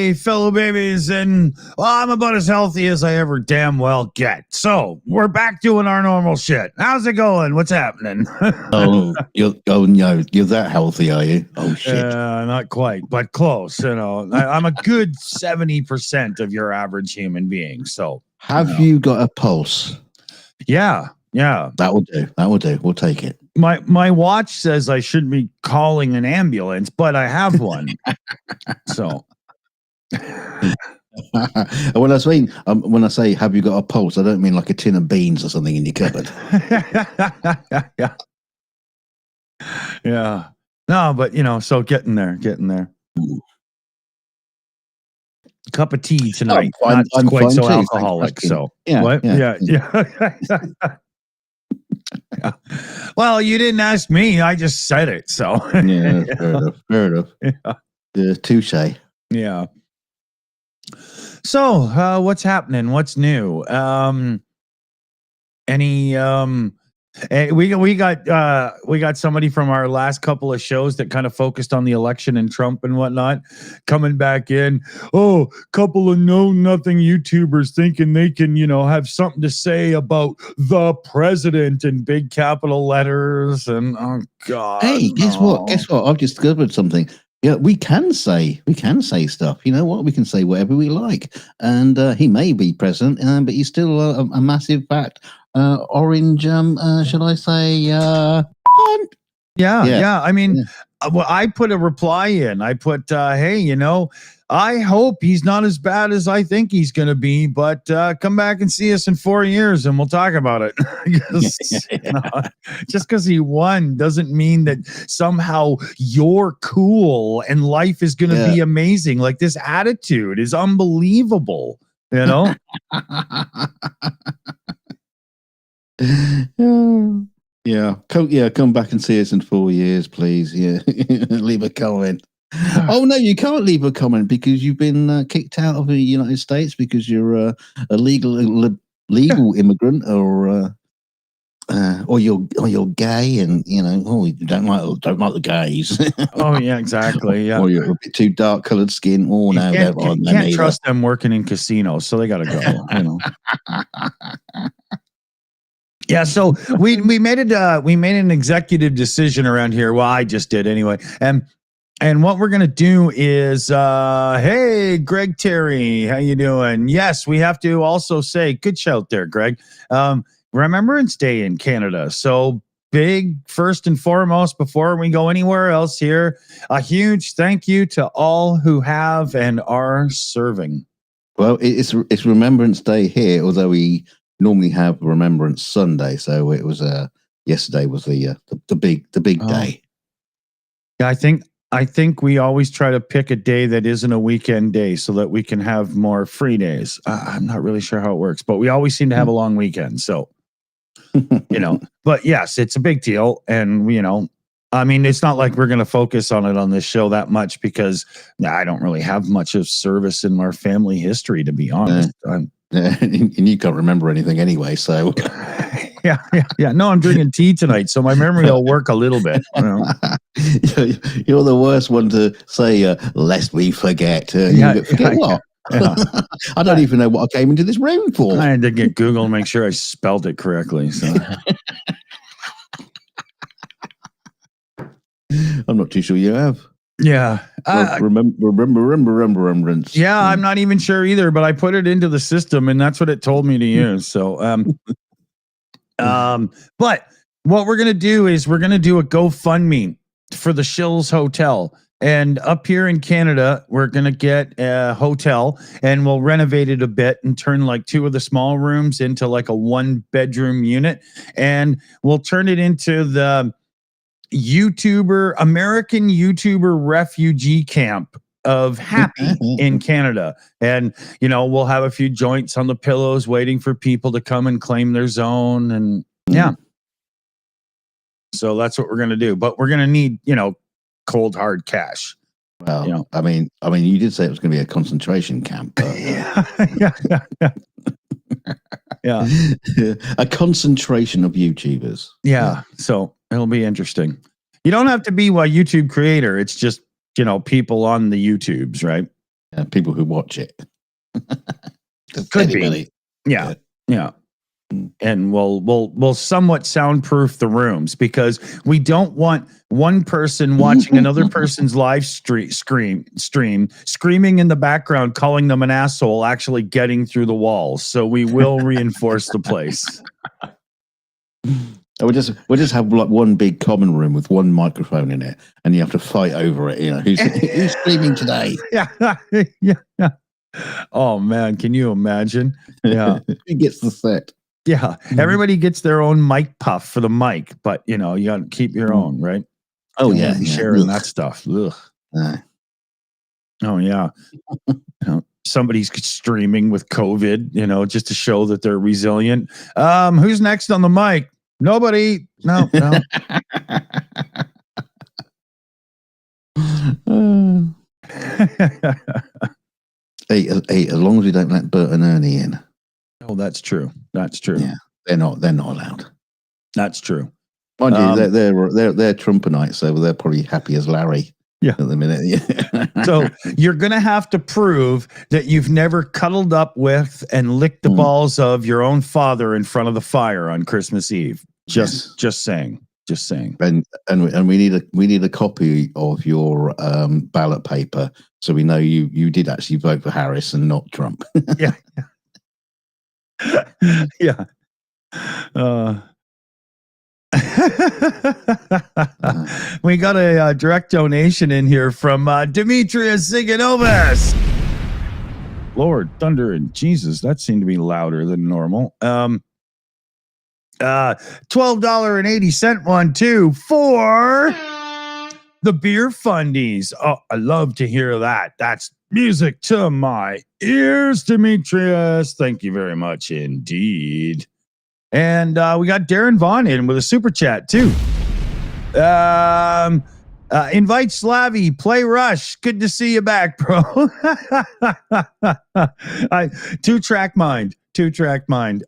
Hey, fellow babies, and I'm about as healthy as I ever damn well get. So we're back doing our normal shit. How's it going? What's happening? No, you're that healthy, are you? Oh shit! Not quite, but close. I'm a good 70% of your average human being. So Have you got a pulse? Yeah. That will do. We'll take it. My watch says I shouldn't be calling an ambulance, but I have one. So. when I say have you got a pulse, I don't mean like a tin of beans or something in your cupboard. Yeah. No, but so getting there. Cup of tea tonight. I'm quite so too. Alcoholic. So yeah. What? Yeah. Well, you didn't ask me. I just said it. So yeah, fair enough. Yeah. Touche. Yeah. So, what's happening? What's new? We got somebody from our last couple of shows that kind of focused on the election and Trump and whatnot coming back in. Oh, couple of nothing YouTubers thinking they can, have something to say about the president in big capital letters. And oh god. Hey, guess what? I've discovered something. Yeah, we can say stuff. You know what? We can say whatever we like. And he may be president, but he's still a massive fat orange. Should I say? Yeah. I mean, well, I put a reply in. I put, hey, I hope he's not as bad as I think he's going to be, but come back and see us in 4 years and we'll talk about it. Just because he won doesn't mean that somehow you're cool and life is going to be amazing. Like, this attitude is unbelievable, Yeah. Come back and see us in 4 years, please. Yeah, leave a comment. Oh no, you can't leave a comment because you've been kicked out of the United States because you're a legal immigrant, or you're gay, and you don't like the gays. Oh yeah, exactly. Yeah, or you're a bit too dark colored skin. Oh no, you can't trust them working in casinos, so they got to go. Yeah, so we made an executive decision around here. Well, I just did anyway, and what we're gonna do is, hey, Greg Terry, how you doing? Yes, we have to also say, good shout there, Greg. Remembrance Day in Canada. So big, first and foremost, before we go anywhere else here, a huge thank you to all who have and are serving. Well, it's Remembrance Day here, although we normally have Remembrance Sunday. So it was yesterday was the big day. Yeah, I think we always try to pick a day that isn't a weekend day so that we can have more free days. I'm not really sure how it works, but we always seem to have a long weekend. So, but yes, it's a big deal. And, I mean, it's not like we're going to focus on it on this show that much because I don't really have much of service in our family history, to be honest. And you can't remember anything anyway, so yeah. No, I'm drinking tea tonight, so my memory will work a little bit. You're the worst one to say, lest we forget. Forget what? Yeah. I don't even know what I came into this room for. I had to get Google and make sure I spelled it correctly. So I'm not too sure you have. Yeah. Remembrance. Yeah, I'm not even sure either, but I put it into the system and that's what it told me to use. So, but what we're going to do is we're going to do a GoFundMe for the Shills Hotel. And up here in Canada, we're going to get a hotel and we'll renovate it a bit and turn like 2 of the small rooms into like a 1-bedroom unit. And we'll turn it into the American YouTuber refugee camp of Happy in Canada. And, we'll have a few joints on the pillows waiting for people to come and claim their zone. And yeah. So that's what we're going to do. But we're going to need, cold, hard cash. Well, I mean, you did say it was going to be a concentration camp. But, yeah. A concentration of YouTubers. Yeah. So it'll be interesting. You don't have to be a YouTube creator. It's just, people on the YouTubes, right? people who watch it. Could be. Yeah. And we'll somewhat soundproof the rooms, because we don't want one person watching another person's live screaming in the background, calling them an asshole, actually getting through the walls. So we will reinforce the place. We'll just have like one big common room with one microphone in it, and you have to fight over it. Who's screaming today? Yeah. Oh man, can you imagine? Yeah. Who gets the set? Yeah, everybody gets their own mic puff for the mic, but you got to keep your own, right? Oh yeah, sharing that stuff. Ugh. Oh yeah. Somebody's streaming with COVID, just to show that they're resilient. Who's next on the mic? Nobody. No. Hey, as long as we don't let Bert and Ernie in. Oh, that's true. Yeah, they're not allowed. That's true. Mind you, they're Trumpenites, so they're probably happy as Larry. Yeah. At the minute. Yeah. So you're gonna have to prove that you've never cuddled up with and licked the balls of your own father in front of the fire on Christmas Eve. Just saying. And we need a copy of your ballot paper, so we know you did actually vote for Harris and not Trump. Yeah. Yeah. We got a direct donation in here from Demetrius Ziganovas. Lord, thunder and Jesus, that seemed to be louder than normal. $12.80 one too for the beer fundies. Oh, I love to hear that. That's music to my ears, Demetrius. Thank you very much indeed. And we got Darren Vaughn in with a super chat too. Invite Slavy, play Rush. Good to see you back, bro. Two-track mind.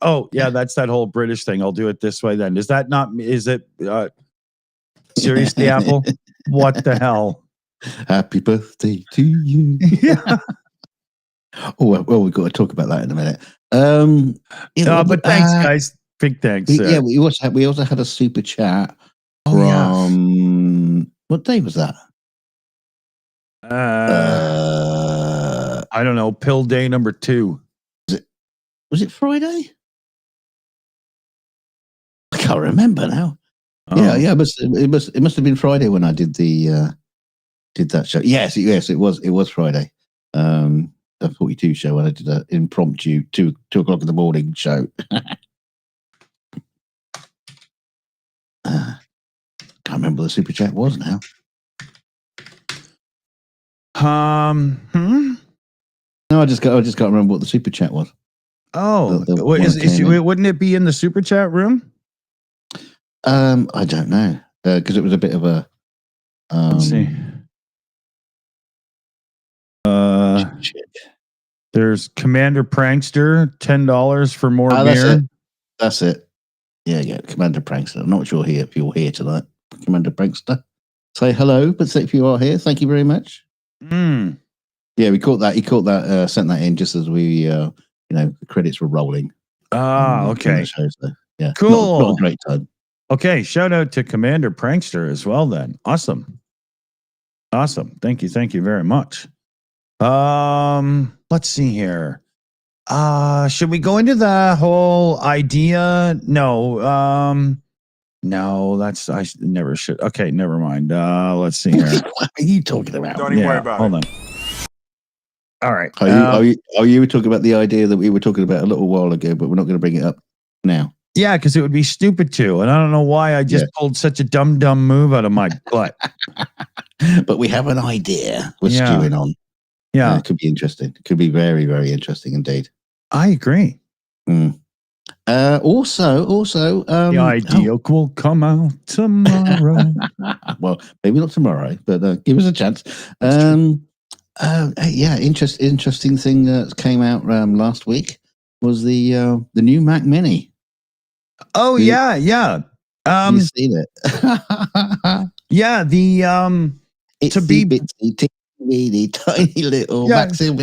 Oh, yeah, that's that whole British thing. I'll do it this way then. Is it seriously, Apple? What the hell? Happy birthday to you. Yeah. Oh, well, we've got to talk about that in a minute. But thanks, guys. Big thanks. Yeah, we also had a super chat from what day was that? I don't know. Pill day number 2. Was it Friday? I can't remember now. Oh. Yeah. It must have been Friday when I did that show. Yes, it was Friday. The 42 show when I did an impromptu 2 o'clock in the morning show. Can't remember what the super chat was now. No, I just can't remember what the super chat was. Oh, wouldn't it be in the super chat room? I don't know, because it was a bit of a. Let's see. There's Commander Prankster, $10 for more beer. That's it. Yeah, Commander Prankster. I'm not sure if you're here tonight, Commander Prankster. Say hello, but say if you are here, thank you very much. Yeah, we caught that. He caught that. Sent that in just as we, the credits were rolling. Okay. Show, so, yeah, cool. Not a great time. Okay, shout out to Commander Prankster as well. Then, awesome. Thank you very much. Let's see here. Should we go into the whole idea? No. No, I never should. Okay, never mind. Let's see here. What are you talking about? Don't even worry about hold on. All right. Are you talking about the idea that we were talking about a little while ago, but we're not going to bring it up now? Yeah, because it would be stupid to, and I don't know why I just pulled such a dumb move out of my butt. But we have an idea we're stewing on. Yeah, it could be interesting. It could be very, very interesting indeed. I agree. Also, the idea will come out tomorrow. Well, maybe not tomorrow, but give us a chance. Interesting thing that came out last week was the new Mac Mini. Oh yeah. You've seen it. Yeah, it's to be really tiny little Yeah. Maxim.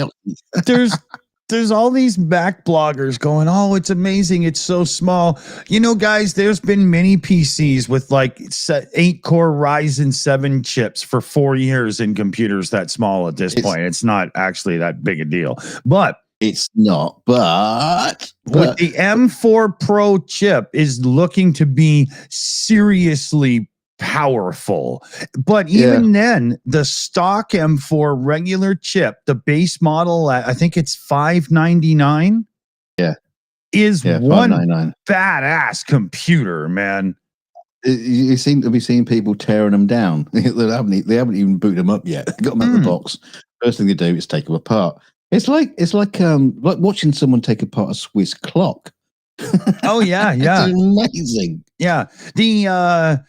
There's all these Mac bloggers going, oh, it's amazing, it's so small. You know, guys, there's been mini PCs with like 8-core Ryzen 7 chips for 4 years in computers that small at this point. It's not actually that big a deal, but it's not. But with the M4 Pro chip is looking to be seriously powerful. But even then, the stock M4 regular chip, the base model, I think it's $599. Yeah. Is one badass computer, man. You seem to be seeing people tearing them down. They haven't even booted them up yet. Got them out of the box. First thing they do is take them apart. It's like watching someone take apart a Swiss clock. Oh yeah, yeah. It's amazing. Yeah. The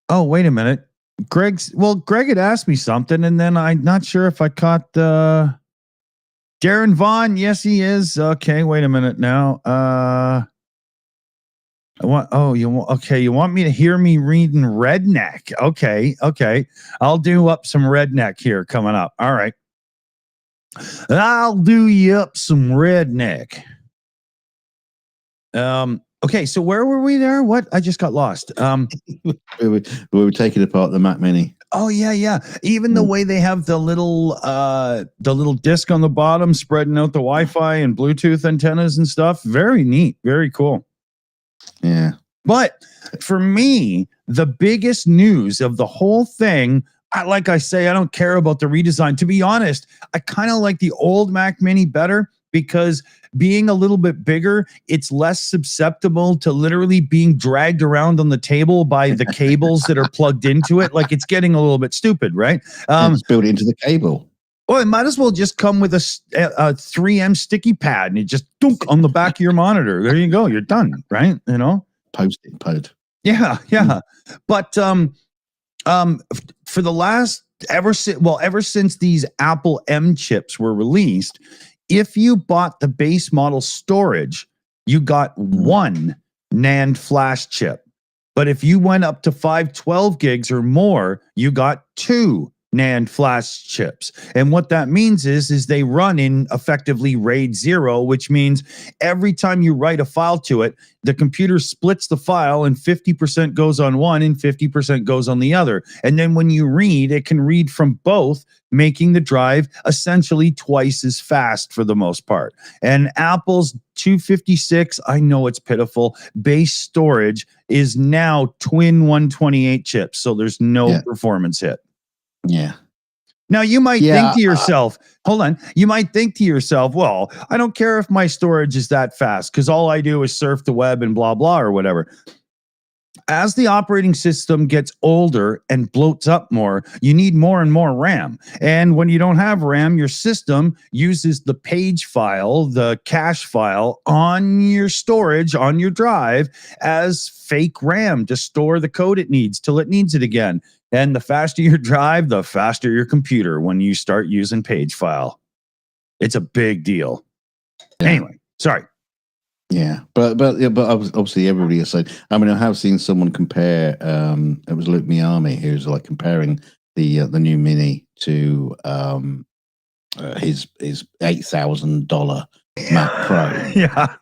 oh, wait a minute. Greg had asked me something, and then I'm not sure if I caught Darren Vaughn. Yes, he is. Okay, wait a minute now. You want me to hear me reading redneck? Okay. I'll do up some redneck here coming up. All right. I'll do you up some redneck. Okay, so where were we there? What? I just got lost. we were taking apart the Mac Mini. Oh yeah. Even the way they have the little disc on the bottom spreading out the Wi-Fi and Bluetooth antennas and stuff. Very neat. Very cool. Yeah. But for me, the biggest news of the whole thing, like I say, I don't care about the redesign. To be honest, I kind of like the old Mac Mini better because being a little bit bigger, it's less susceptible to literally being dragged around on the table by the cables that are plugged into it. Like, it's getting a little bit stupid, right? It's built into the cable. Well, it might as well just come with a 3M sticky pad and it just dunk on the back of your monitor. There you go. You're done, right? You know? Post-it pad. Yeah. But for the last ever since these Apple M chips were released, if you bought the base model storage, you got one NAND flash chip. But if you went up to 512 gigs or more, you got two NAND flash chips. And what that means is they run in effectively RAID 0, which means every time you write a file to it, the computer splits the file and 50% goes on one and 50% goes on the other. And then when you read, it can read from both, making the drive essentially twice as fast for the most part. And Apple's 256, I know it's pitiful, base storage is now twin 128 chips. So there's no performance hit. Yeah. Now you might think to yourself, hold on. You might think to yourself, well, I don't care if my storage is that fast because all I do is surf the web and blah, blah, or whatever. As the operating system gets older and bloats up more, you need more and more RAM. And when you don't have RAM, your system uses the page file, the cache file on your storage, on your drive as fake RAM to store the code it needs till it needs it again. And the faster your drive, the faster your computer when you start using page file. It's a big deal. Yeah. Anyway, sorry. Yeah, but obviously everybody has said. I mean, I have seen someone compare. It was Luke Miami who's like comparing the new Mini to his $8,000 Mac Pro. Yeah.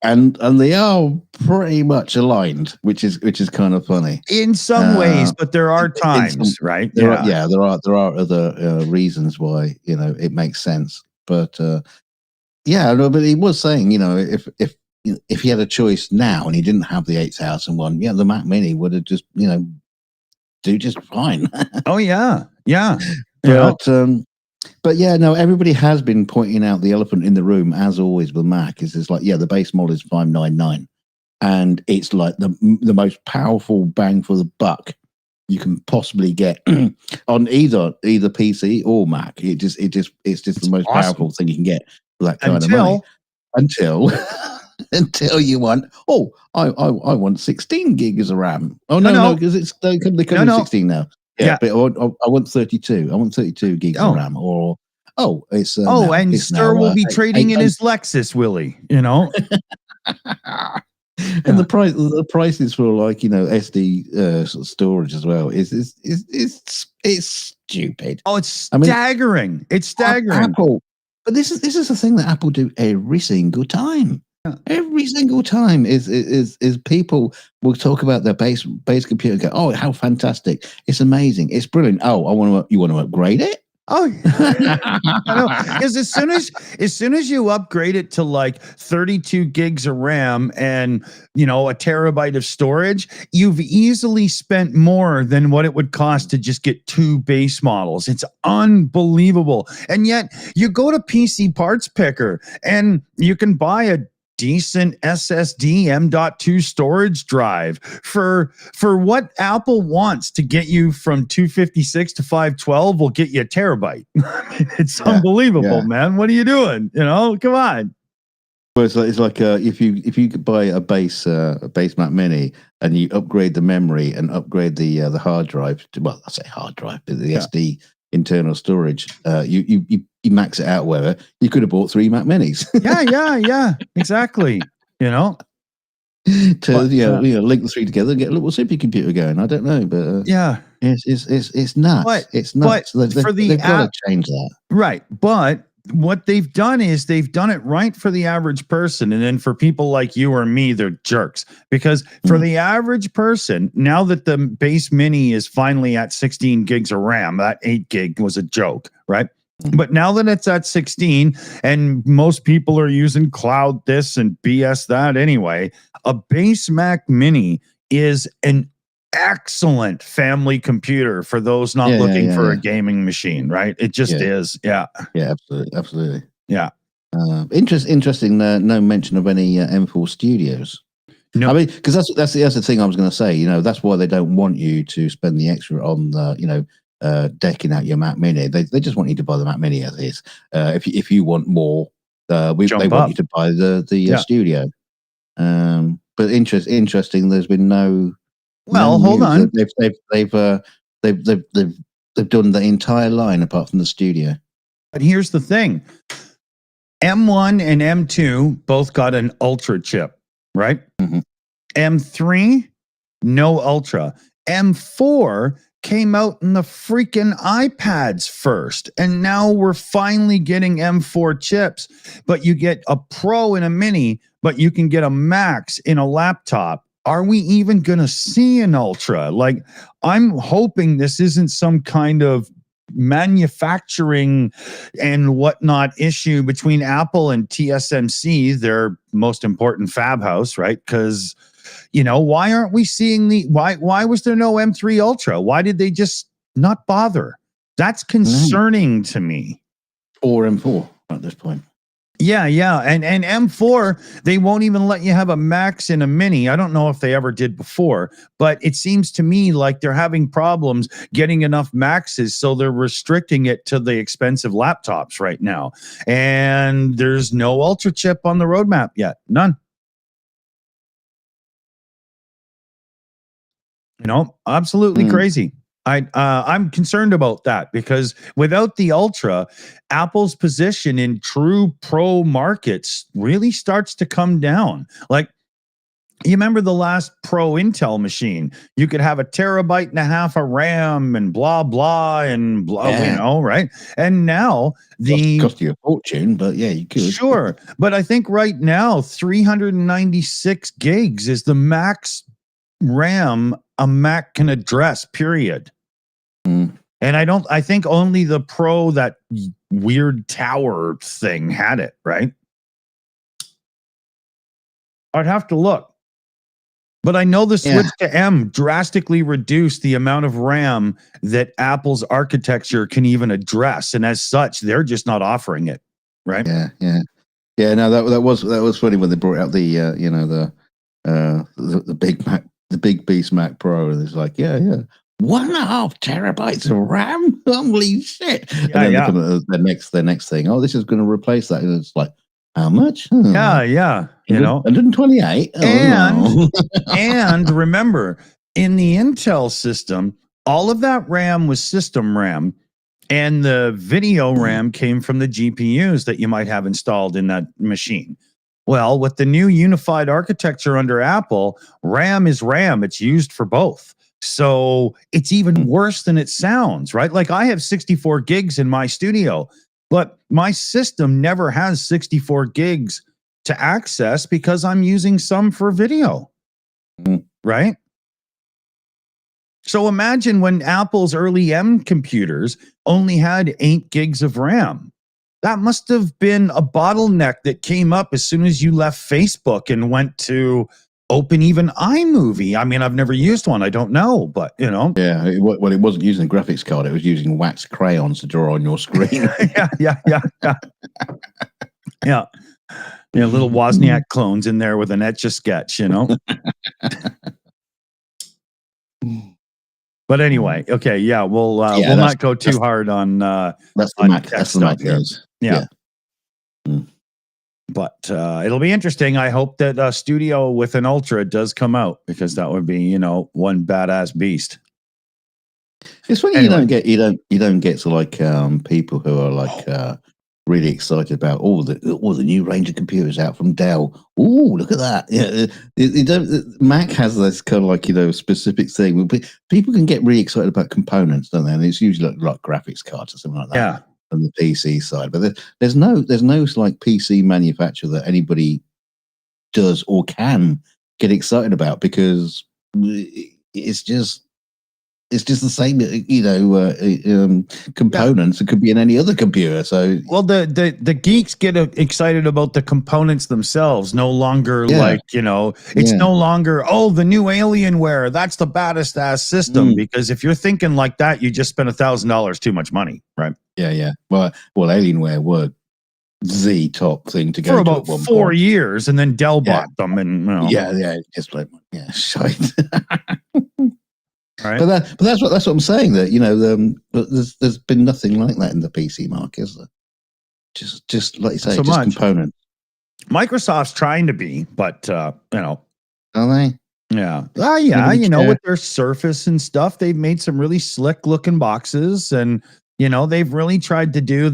And they are pretty much aligned, which is kind of funny in some ways, but there are times, right? There are other reasons why it makes sense, but but he was saying if he had a choice now and he didn't have the 8001, the Mac Mini would have just do just fine. Oh yeah. But everybody has been pointing out the elephant in the room, as always with Mac, is like, the base model is $599, and it's like the most powerful bang for the buck you can possibly get on either PC or Mac. It's just the most awesome, powerful thing you can get for that kind of money. Until you want, I want 16 gigs of RAM. Oh no, because they come with 16 now. Yeah, but I want 32. I want 32 gigs of RAM. Or it's and Stir will be trading in his Lexus, Willie. And the prices for like SD sort of storage as well is stupid. Oh, it's staggering. It's staggering. Apple, but this is the thing that Apple do every single time. Yeah. Every single time is people will talk about their base computer and go, oh, how fantastic! It's amazing! It's brilliant! Oh, you want to upgrade it? Oh, I know. Because as soon as you upgrade it to like 32 gigs of RAM and a terabyte of storage, you've easily spent more than what it would cost to just get 2 base models. It's unbelievable. And yet you go to PC Parts Picker and you can buy a decent SSD M.2 storage drive for what Apple wants to get you from 256 to 512 will get you a terabyte. It's unbelievable, man. What are you doing? Come on. Well, it's like if you could buy a base Mac Mini and you upgrade the memory and upgrade the hard drive to, well, I say hard drive, but the SD internal storage, you max it out. Whether you could have bought 3 Mac Minis. yeah, exactly. Link the 3 together and get a little supercomputer going. I don't know, but it's nuts. It's nuts. They've got to change that, right? But what they've done is they've done it right for the average person, and then for people like you or me, they're jerks. Because for the average person, now that the base Mini is finally at 16 gigs of RAM, that 8 gig was a joke, right? But now that it's at 16 and most people are using cloud this and BS that anyway, a base Mac Mini is an excellent family computer for those not looking for a gaming machine, right? It just is. Yeah, absolutely. Yeah. Interesting. No mention of any M4 Studios. No, I mean, because that's the thing I was going to say. That's why they don't want you to spend the extra on the decking out your Mac Mini. They just want you to buy the Mac Mini as is. If you want more, they want you to buy the Studio. But interesting. There's been no. Well, hold on. They've done the entire line apart from the Studio. But here's the thing: M1 and M2 both got an Ultra chip, right? Mm-hmm. M3, no Ultra. M4 came out in the freaking iPads first, and now we're finally getting M4 chips. But you get a Pro in a Mini, but you can get a Max in a laptop. Are we even going to see an Ultra? Like, I'm hoping this isn't some kind of manufacturing and whatnot issue between Apple and TSMC, their most important fab house, right? Because, why aren't we seeing why was there no M3 Ultra? Why did they just not bother? That's concerning to me. Or M4 at this point. Yeah. And M4, they won't even let you have a Max in a Mini. I don't know if they ever did before, but it seems to me like they're having problems getting enough Maxes, so they're restricting it to the expensive laptops right now. And there's no Ultra chip on the roadmap yet. None. Absolutely crazy. I'm concerned about that because without the Ultra, Apple's position in true pro markets really starts to come down. Like, you remember the last Pro Intel machine? You could have 1.5 terabytes of RAM and blah, blah, and blah, right? And now cost you a fortune, but yeah, you could. Sure. But I think right now, 396 gigs is the max RAM a Mac can address, period. And I think only the Pro, that weird tower thing, had it, right? I'd have to look. But I know the switch to M drastically reduced the amount of RAM that Apple's architecture can even address. And as such, they're just not offering it, right? Yeah. No, that was funny when they brought out the big Mac, the big beast Mac Pro, and it's like, 1.5 terabytes of RAM. Holy shit! And then they come at the next thing. Oh, this is going to replace that. And it's like, how much? Yeah. 128. And remember, in the Intel system, all of that RAM was system RAM, and the video RAM came from the GPUs that you might have installed in that machine. Well, with the new unified architecture under Apple, RAM is RAM. It's used for both. So it's even worse than it sounds, right? Like I have 64 gigs in my studio, but my system never has 64 gigs to access because I'm using some for video, right? So imagine when Apple's early M computers only had 8 gigs of RAM. That must have been a bottleneck that came up as soon as you left Facebook and went to open even iMovie. I mean, I've never used one. I don't know, but you know. Yeah, it wasn't using a graphics card. It was using wax crayons to draw on your screen. Yeah. Little Wozniak clones in there with an Etch-a-Sketch, you know. But anyway, okay, yeah, we'll not go too hard on that's the on Mac. tech That's the stuff Mac here. news. Yeah. But it'll be interesting. I hope that Studio with an Ultra does come out because that would be, you know, one badass beast. It's funny you don't get to like people who are like really excited about the new range of computers out from Dell. Oh, look at that! Yeah, Mac has this kind of like, you know, specific thing. People can get really excited about components, don't they? And it's usually like graphics cards or something like that. Yeah. On the PC side, but there's no like PC manufacturer that anybody does or can get excited about because it's just the same, you know, components. It could be in any other computer. So, well, the geeks get excited about the components themselves. No longer like, you know, it's no longer, oh, the new Alienware. That's the baddest ass system. Because if you're thinking like that, you just spent $1,000 too much money, right? Yeah. Well, Alienware were the top thing to go for about 4 years, and then Dell bought them, and you know. It's like shite. Right. But that's what I'm saying. That, you know, there's been nothing like that in the PC market, is there? Just like you say, just components. Microsoft's trying to be, but you know, are they? Yeah. Yeah. You know, with their Surface and stuff, they've made some really slick looking boxes, and you know, they've really tried to do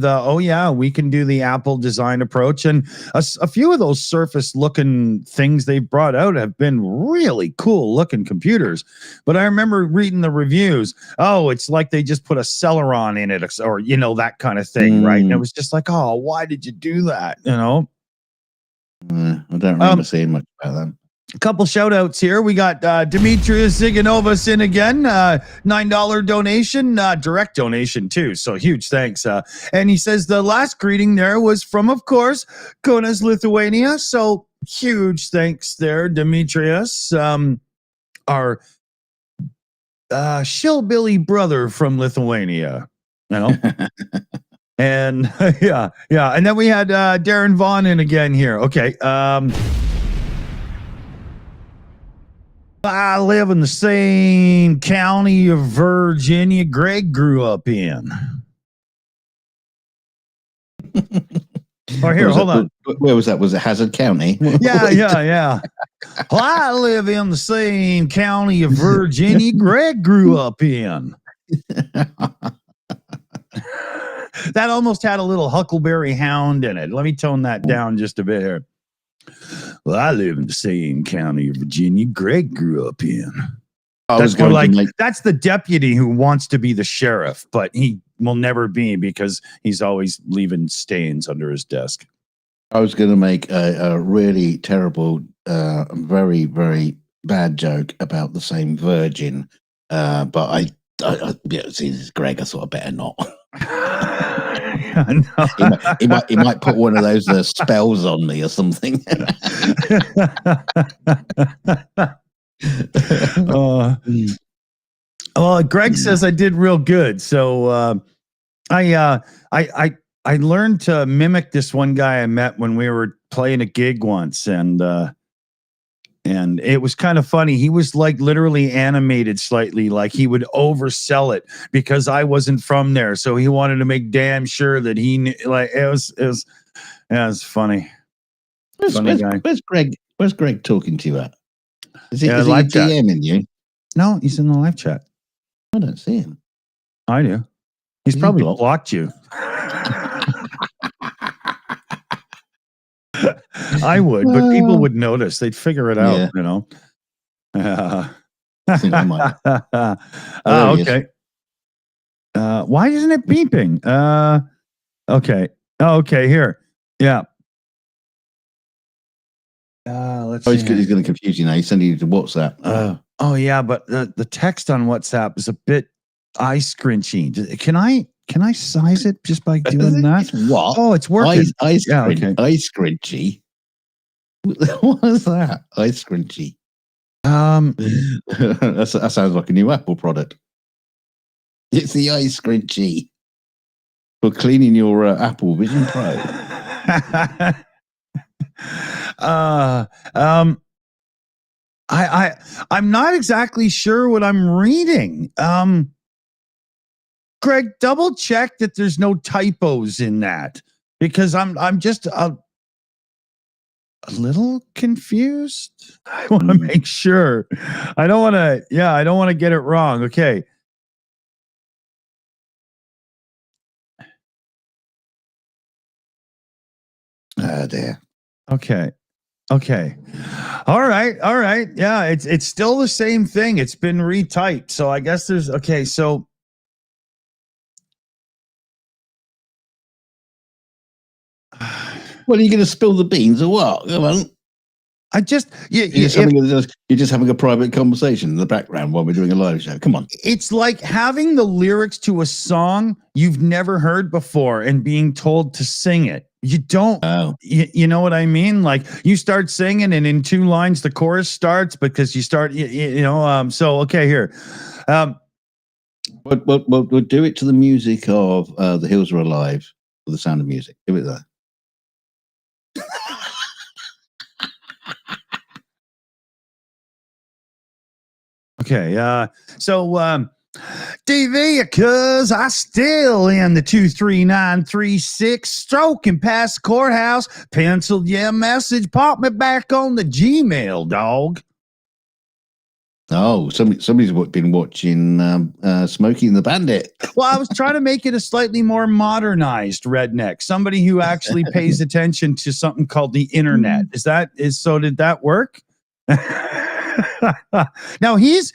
we can do the Apple design approach. And a few of those Surface looking things they've brought out have been really cool looking computers. But I remember reading the reviews. Oh, it's like they just put a Celeron in it, or, you know, that kind of thing. Right. And it was just like, oh, why did you do that? You know? I don't remember seeing much about them. A couple shout outs here. We got Demetrius Ziganovas in again, $9 donation, direct donation too. So huge thanks. And he says the last greeting there was from, of course, Kaunas, Lithuania. So huge thanks there, Demetrius, our shillbilly brother from Lithuania. You know. And yeah. And then we had Darren Vaughn in again here. Okay. I live in the same county of Virginia Greg grew up in. Oh, here, hold on. Where was that? Was it Hazard County? Yeah. Well, I live in the same county of Virginia Greg grew up in. That almost had a little Huckleberry Hound in it. Let me tone that down just a bit here. Well, I live in the same county of Virginia Greg grew up in. That's the deputy who wants to be the sheriff, but he will never be because he's always leaving stains under his desk. I was going to make a really terrible, very, very bad joke about the same virgin, but I see, this is Greg. I thought I better not. he might put one of those spells on me or something. Well, Greg says I did real good, so I learned to mimic this one guy I met when we were playing a gig once, and it was kind of funny. He was like literally animated slightly, like he would oversell it because I wasn't from there. So he wanted to make damn sure that he knew, like it was funny. Where's Greg talking to you at? Is he live DMing you? No, he's in the live chat. I don't see him. I do. He's probably blocked you. I would, but people would notice. They'd figure it out, Yeah. you know. I think I might. Oh, There he is. okay. Why isn't it beeping? Okay. Oh, okay, here. Yeah. Let's Oh, see. he's going to confuse you now. He's sending you to WhatsApp. Oh yeah, but the text on WhatsApp is a bit eye scrunchy. Can I size it just by doing that? What? Oh, it's working. Eye scrunchy. What is that? Eye scrunchy. That sounds like a new Apple product. It's the eye scrunchy for cleaning your Apple Vision Pro. I'm not exactly sure what I'm reading. Greg, double check that there's no typos in that, because I'm just a little confused. I want to make sure. I don't want to get it wrong. Okay. There. Okay. All right. Yeah, it's still the same thing. It's been retyped. So I guess there's okay. So Well, are you going to spill the beans or what? Come on. You're just having a private conversation in the background while we're doing a live show. Come on. It's like having the lyrics to a song you've never heard before and being told to sing it. You don't, you know what I mean? Like you start singing and in 2 lines, the chorus starts because you start, so, okay, here. We'll do it to the music of The Hills Are Alive with The Sound of Music. Give it there. Okay, DV, cuz I still in the 23936, stroking past the courthouse, penciled message, pop me back on the Gmail, dog. Oh, somebody's been watching Smokey and the Bandit. Well, I was trying to make it a slightly more modernized redneck, somebody who actually pays attention to something called the internet. Did that work? Now he's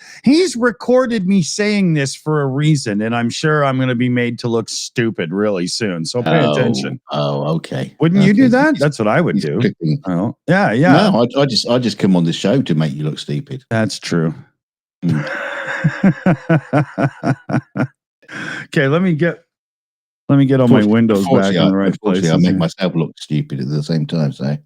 recorded me saying this for a reason, and I'm sure I'm going to be made to look stupid really soon. So pay attention. Oh, okay. Wouldn't you do that? That's what I would do. Oh, yeah. No, I just come on the show to make you look stupid. That's true. Okay, let me get all my windows back in the right place. I make myself look stupid at the same time. So.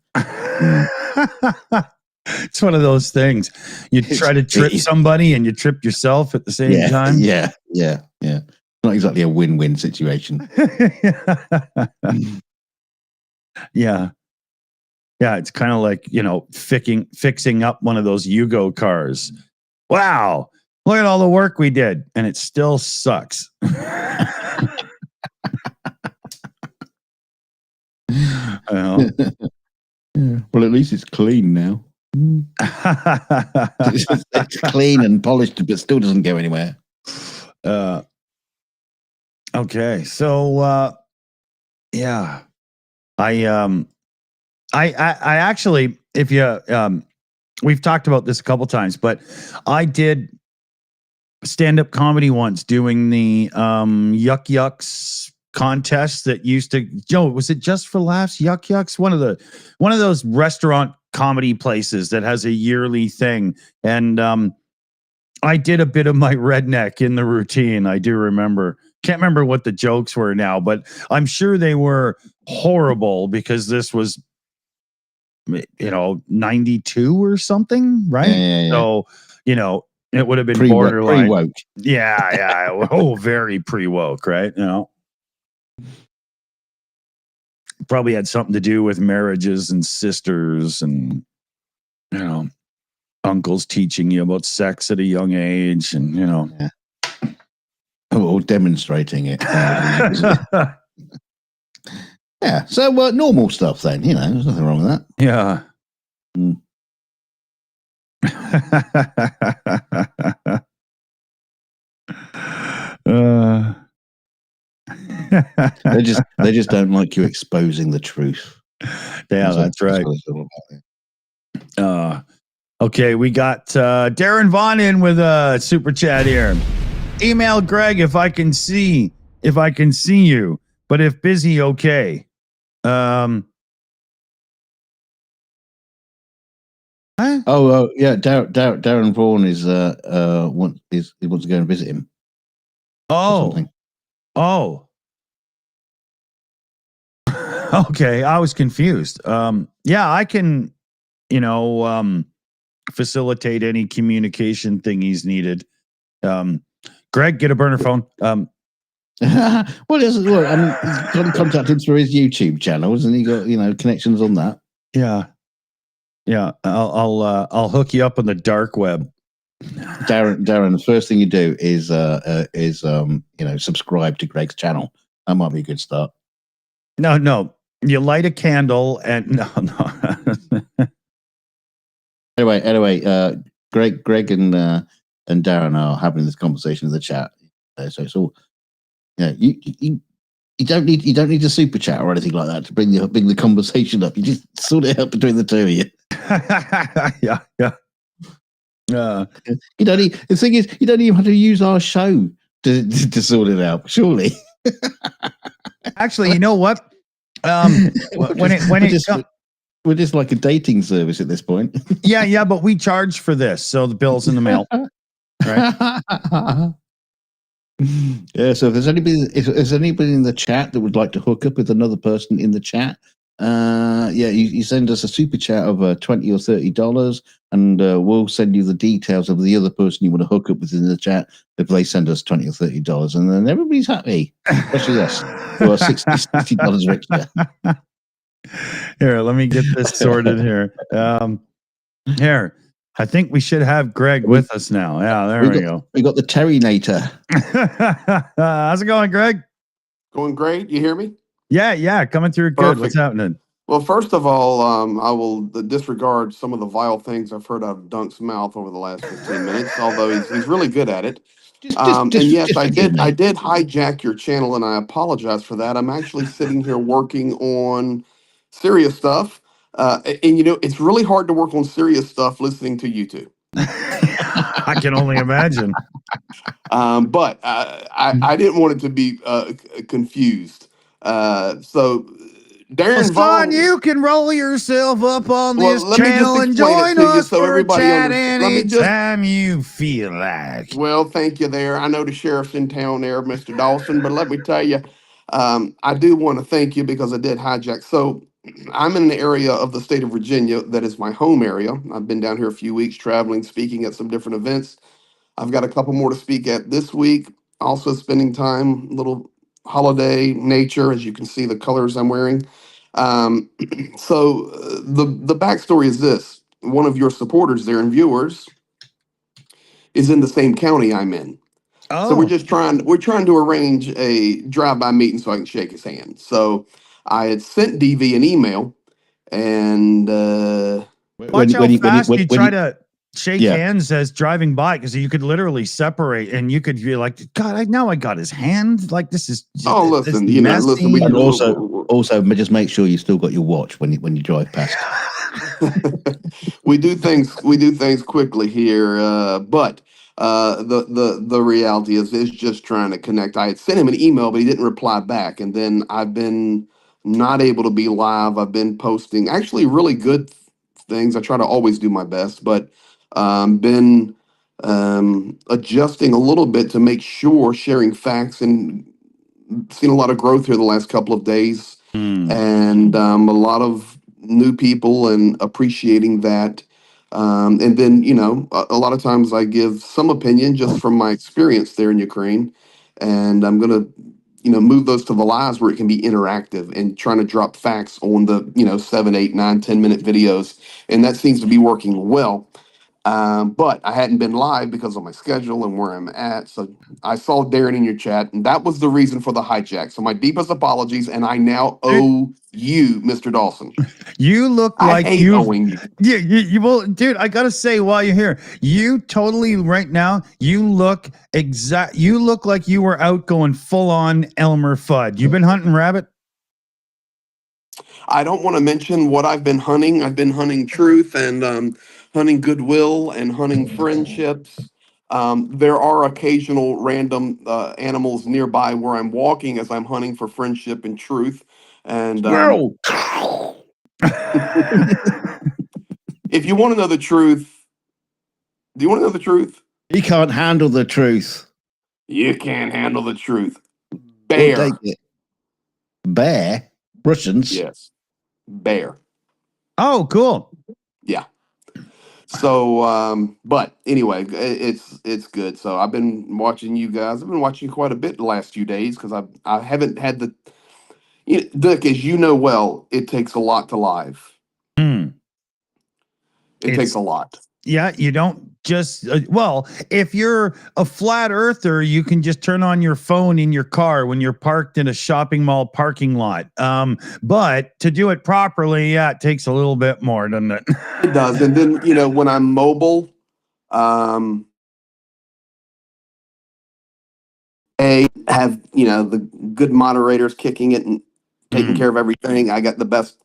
It's one of those things. You try to trip somebody and you trip yourself at the same time. Yeah. Not exactly a win-win situation. Yeah. It's kind of like, fixing up one of those Yugo cars. Wow. Look at all the work we did. And it still sucks. Well, at least it's clean now. It's clean and polished, but still doesn't go anywhere. Okay, so I actually, if you we've talked about this a couple times, but I did stand-up comedy once doing the Yuck Yucks contest that used to, was it Just for Laughs? Yuck Yucks, one of those restaurant comedy places that has a yearly thing. And I did a bit of my redneck in the routine. I do remember. Can't remember what the jokes were now, but I'm sure they were horrible because this was 92 or something, right? Yeah. So, it would have been borderline. Pre-woke. Yeah. Oh, very pre-woke, right? Probably had something to do with marriages and sisters and, uncles teaching you about sex at a young age and, Yeah. Or demonstrating it. Yeah. So normal stuff then, there's nothing wrong with that. Yeah. They just don't like you exposing the truth. Yeah, that's right. what it's all about. Okay, we got Darren Vaughn in with a super chat here. Email Greg if I can see you, but if busy, okay. Huh? Yeah, Darren Vaughan is he wants to go and visit him. Oh. Okay, I was confused. Yeah, I can, facilitate any communication thing he's needed. Greg, get a burner phone. I mean, he's got to contact him through his YouTube channel, hasn't he? Got connections on that. Yeah. I'll hook you up on the dark web. Darren, the first thing you do is subscribe to Greg's channel. That might be a good start. No. You light a candle and no. Anyway, Greg and Darren are having this conversation in the chat. So it's all, you don't need a super chat or anything like that to bring the conversation up. You just sort it out between the two of you. Yeah. The thing is, you don't even have to use our show to sort it out. Surely. Actually, you know what? We're just like a dating service at this point. Yeah, but we charge for this, so the bill's in the mail, right? Yeah. So if there's anybody in the chat that would like to hook up with another person in the chat, you send us a super chat of $20 or $30, and we'll send you the details of the other person you want to hook up with in the chat if they send us $20 or $30, and then everybody's happy, especially us who are $60 richer. Here, let me get this sorted here. Here, I think we should have Greg with us now. Yeah, there we go. We got the Terry-nator. How's it going, Greg? Going great. You hear me? Yeah, coming through good. Perfect. What's happening? Well, first of all, I will disregard some of the vile things I've heard out of Dunk's mouth over the last 15 minutes, although he's really good at it. And yes, I did hijack your channel, and I apologize for that. I'm actually sitting here working on serious stuff. And it's really hard to work on serious stuff listening to YouTube. I can only imagine. But I didn't want it to be confused. So Darren Vaughn, you can roll yourself up on this channel and join us for a chat anytime you feel like. Well, thank you there. I know the sheriff's in town there, Mr. Dawson, but let me tell you, I do want to thank you because I did hijack. So I'm in an area of the state of Virginia that is my home area. I've been down here a few weeks traveling, speaking at some different events. I've got a couple more to speak at this week. Also spending time, little holiday nature, as you can see the colors I'm wearing. So the backstory is this: one of your supporters there and viewers is in the same county I'm in. Oh. So we're trying to arrange a drive-by meeting so I can shake his hand. So I had sent DV an email, and watch how fast you try to shake hands as driving by, because you could literally separate and you could be like, God, I got his hand. Like, this is listen, listen. We can also just make sure you still got your watch when you drive past. we do things quickly here, but the reality is just trying to connect. I had sent him an email, but he didn't reply back, and then I've been not able to be live. I've been posting actually really good things. I try to always do my best, but been adjusting a little bit to make sure sharing facts, and seen a lot of growth here the last couple of days, and a lot of new people and appreciating that. And then, a lot of times I give some opinion just from my experience there in Ukraine, and I'm going to, move those to the lives where it can be interactive and trying to drop facts on the, 7, 8, 9, 10-minute videos. And that seems to be working well. But I hadn't been live because of my schedule and where I'm at. So I saw Darren in your chat, and that was the reason for the hijack. So my deepest apologies, and I now owe you, Mr. Dawson. You look like owing you. Yeah, you will, dude. I gotta say, while you're here, you totally right now. You look like you were out going full on Elmer Fudd. You've been hunting rabbit. I don't want to mention what I've been hunting. I've been hunting truth and hunting goodwill and hunting friendships. There are occasional random animals nearby where I'm walking as I'm hunting for friendship and truth. And Squirrel. if you want to know the truth, do you want to know the truth? He can't handle the truth. You can't handle the truth. We'll Bear. take it. Bear? Russians? Yes. Bear. Oh, cool. Yeah. So, but anyway, it's good. So I've been watching you guys. I've been watching quite a bit the last few days because I haven't had the. Dick, as you know well, it takes a lot to live. Mm. It takes a lot. Yeah, you don't just well, if you're a flat earther, you can just turn on your phone in your car when you're parked in a shopping mall parking lot. But to do it properly, yeah, it takes a little bit more, doesn't it? It does. And then, when I'm mobile, I have, the good moderators kicking it and taking care of everything. I got the best,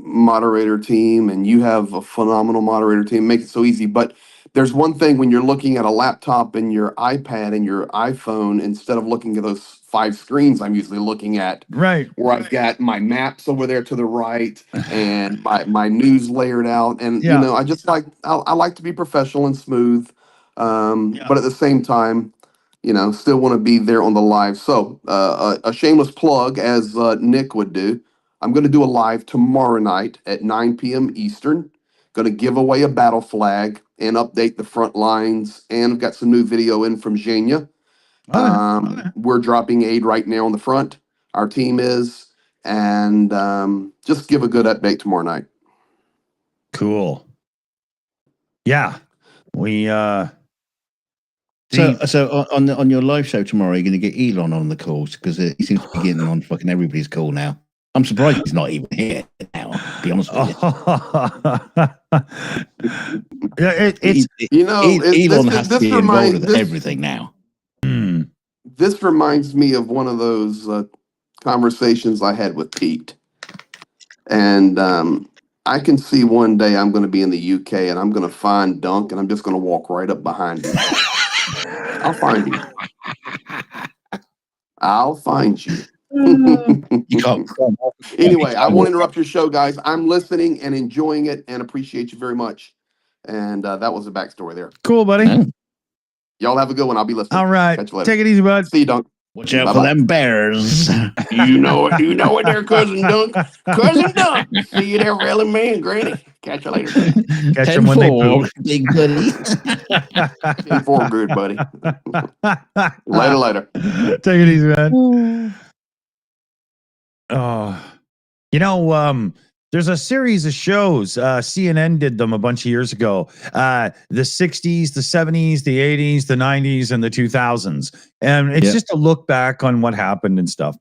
moderator team, and you have a phenomenal moderator team. Make it so easy. But there's one thing when you're looking at a laptop and your iPad and your iPhone, instead of looking at those 5 screens I'm usually looking at, Right. where I've got my maps over there to the right and my news layered out. And, I just I like to be professional and smooth. But at the same time, still want to be there on the live. So a shameless plug, as Nick would do. I'm going to do a live tomorrow night at 9 p.m. Eastern. Going to give away a battle flag and update the front lines. And I've got some new video in from Zhenya. We're dropping aid right now on the front. Our team is. And just give a good update tomorrow night. Cool. Yeah. We So on your live show tomorrow, you're going to get Elon on the calls because he seems to be getting on fucking everybody's call now. I'm surprised he's not even here now, to be honest with you. Elon has to be involved with everything now. This reminds me of one of those conversations I had with Pete. And I can see one day I'm going to be in the UK and I'm going to find Dunk and I'm just going to walk right up behind him. I'll find you. I'll find you. Anyway, I won't interrupt your show, guys. I'm listening and enjoying it and appreciate you very much. And that was the backstory there. Cool, buddy. Y'all have a good one. I'll be listening. All right. Catch you later. Take it easy, bud. See you, Dunk. Watch out for them bears. You know it. You know it there, Cousin Dunk. Cousin Dunk. See you there, Rally Man, Granny. Catch you later. Catch them when they poop. Big buddy. 10-4, good buddy. Later. Take it easy, man. Oh, there's a series of shows. CNN did them a bunch of years ago. The 60s, the 70s, the 80s, the 90s, and the 2000s. And it's just a look back on what happened and stuff.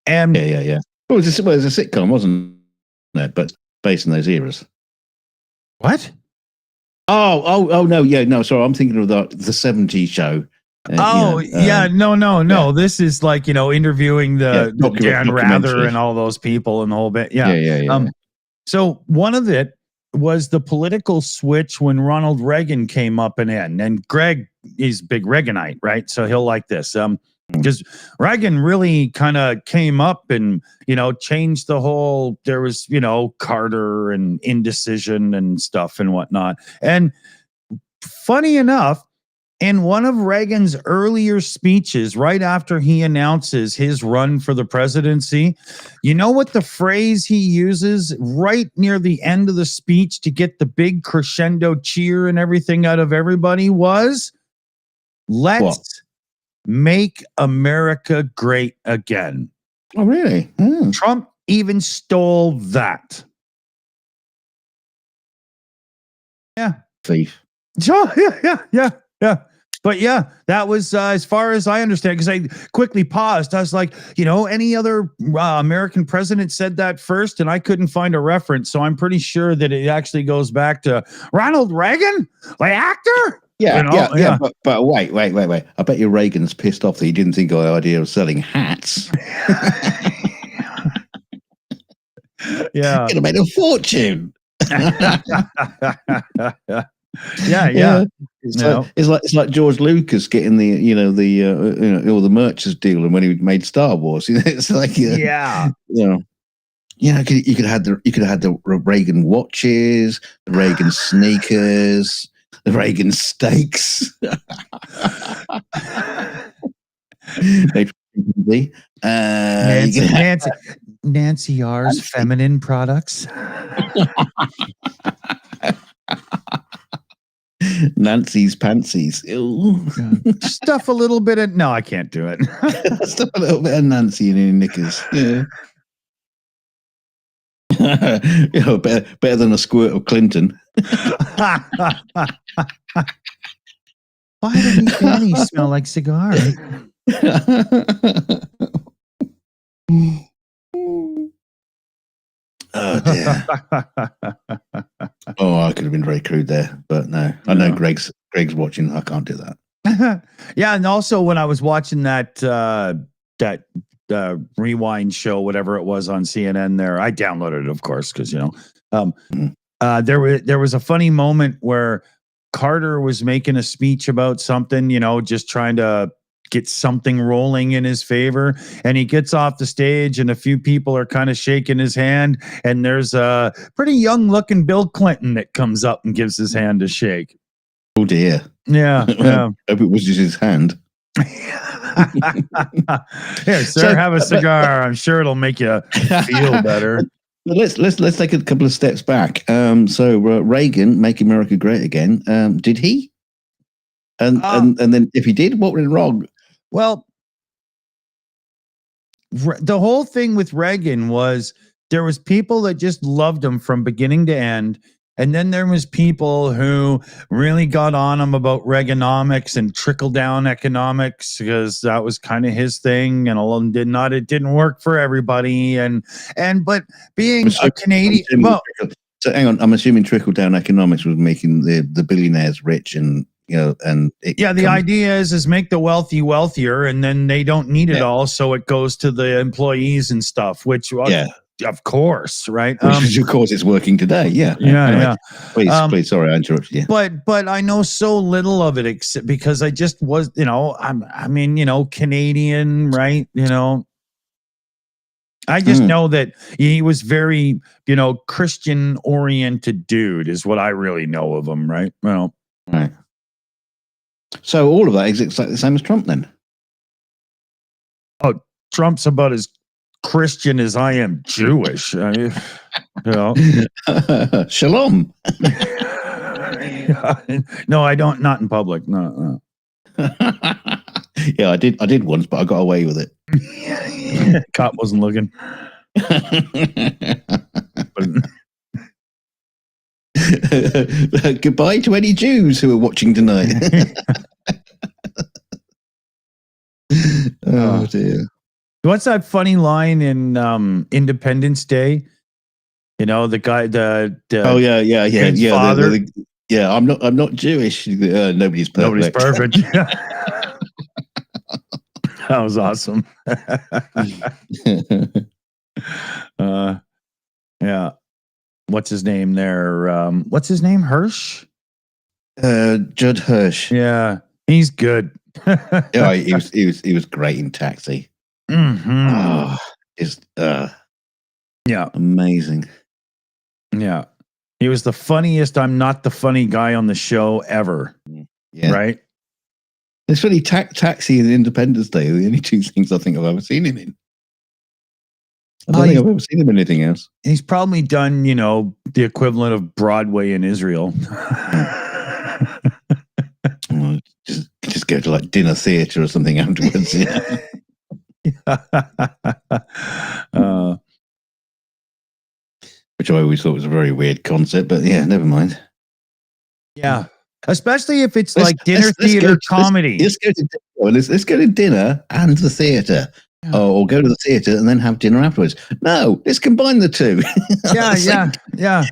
And yeah. Well, it was a sitcom, wasn't it? But based on those eras. What? Oh, no. Sorry, I'm thinking of the 70s show. No. This is like, interviewing the Dan Rather and all those people and the whole bit. Yeah. So one of it was the political switch when Ronald Reagan came up and in. And Greg is big Reaganite, right? So he'll like this. Because Reagan really kind of came up and, changed the whole, there was, Carter and indecision and stuff and whatnot. And funny enough, in one of Reagan's earlier speeches, right after he announces his run for the presidency, you know what the phrase he uses right near the end of the speech to get the big crescendo cheer and everything out of everybody was? Let's make America great again. Oh, really? Trump even stole that. Yeah. Thief. Yeah. But yeah, that was as far as I understand, because I quickly paused. I was like, any other American president said that first? And I couldn't find a reference. So I'm pretty sure that it actually goes back to Ronald Reagan, the actor. Yeah. But wait. I bet you Reagan's pissed off that he didn't think of the idea of selling hats. Yeah. Could have made a fortune. Yeah. It's like George Lucas getting all the merchants deal, and when he made Star Wars, it's like you could have the Reagan watches, the Reagan sneakers, the Reagan steaks. Nancy R's feminine products. Nancy's pantsies. Stuff a little bit of... No, I can't do it. Stuff a little bit of Nancy in your knickers. Yeah. Better than a squirt of Clinton. Why do these panties smell like cigar? Oh dear. Oh, I could have been very crude there, but no. I know Greg's watching. I can't do that. Yeah, and also when I was watching that rewind show, whatever it was on CNN, there, I downloaded it, of course, because there was a funny moment where Carter was making a speech about something, just trying to get something rolling in his favor, and he gets off the stage and a few people are kind of shaking his hand, and there's a pretty young looking Bill Clinton that comes up and gives his hand a shake. Oh dear. Yeah. Hope it was just his hand. Here, sir, have a cigar. I'm sure it'll make you feel better. Let's take a couple of steps back. So Reagan, Make America Great Again. Did he? And then if he did, what went wrong? Well, the whole thing with Reagan was there was people that just loved him from beginning to end. And then there was people who really got on him about Reaganomics and trickle-down economics, because that was kind of his thing, and it didn't work for everybody. But being a Canadian, so hang on, I'm assuming trickle-down economics was making the billionaires rich, and the idea is make the wealthy wealthier, and then they don't need it all, so it goes to the employees and stuff. Which of course, right? Which of course it's working today. Yeah. Anyway, Please. Sorry, I interrupted you. But I know so little of it because I just was, Canadian, right? I just know that he was very, Christian oriented dude is what I really know of him, right? Well, right. So all of that is exactly the same as Trump then. Oh, Trump's about as Christian as I am Jewish. Shalom. No, I don't. Not in public. No. Yeah, I did once, but I got away with it. Cop wasn't looking. Goodbye to any Jews who are watching tonight. Oh dear. What's that funny line in Independence Day? The guy, the father. I'm not Jewish. Nobody's perfect. Nobody's perfect. That was awesome. Yeah. What's his name there? What's his name? Hirsch? Judd Hirsch. Yeah, he's good. Yeah, he was great in Taxi. Mm-hmm. Amazing. Yeah, he was the funniest I'm not the funny guy on the show ever. Yeah, right. It's really Taxi and Independence Day are the only two things I think I've ever seen him in. I don't think I've ever seen him in anything else. He's probably done, the equivalent of Broadway in Israel. Just go to like dinner theater or something afterwards. Yeah. Which I always thought was a very weird concept, but yeah, never mind. Yeah, especially if it's like dinner theater comedy. Let's go to dinner and the theater. or go to the theatre and then have dinner afterwards. No, let's combine the two. Yeah.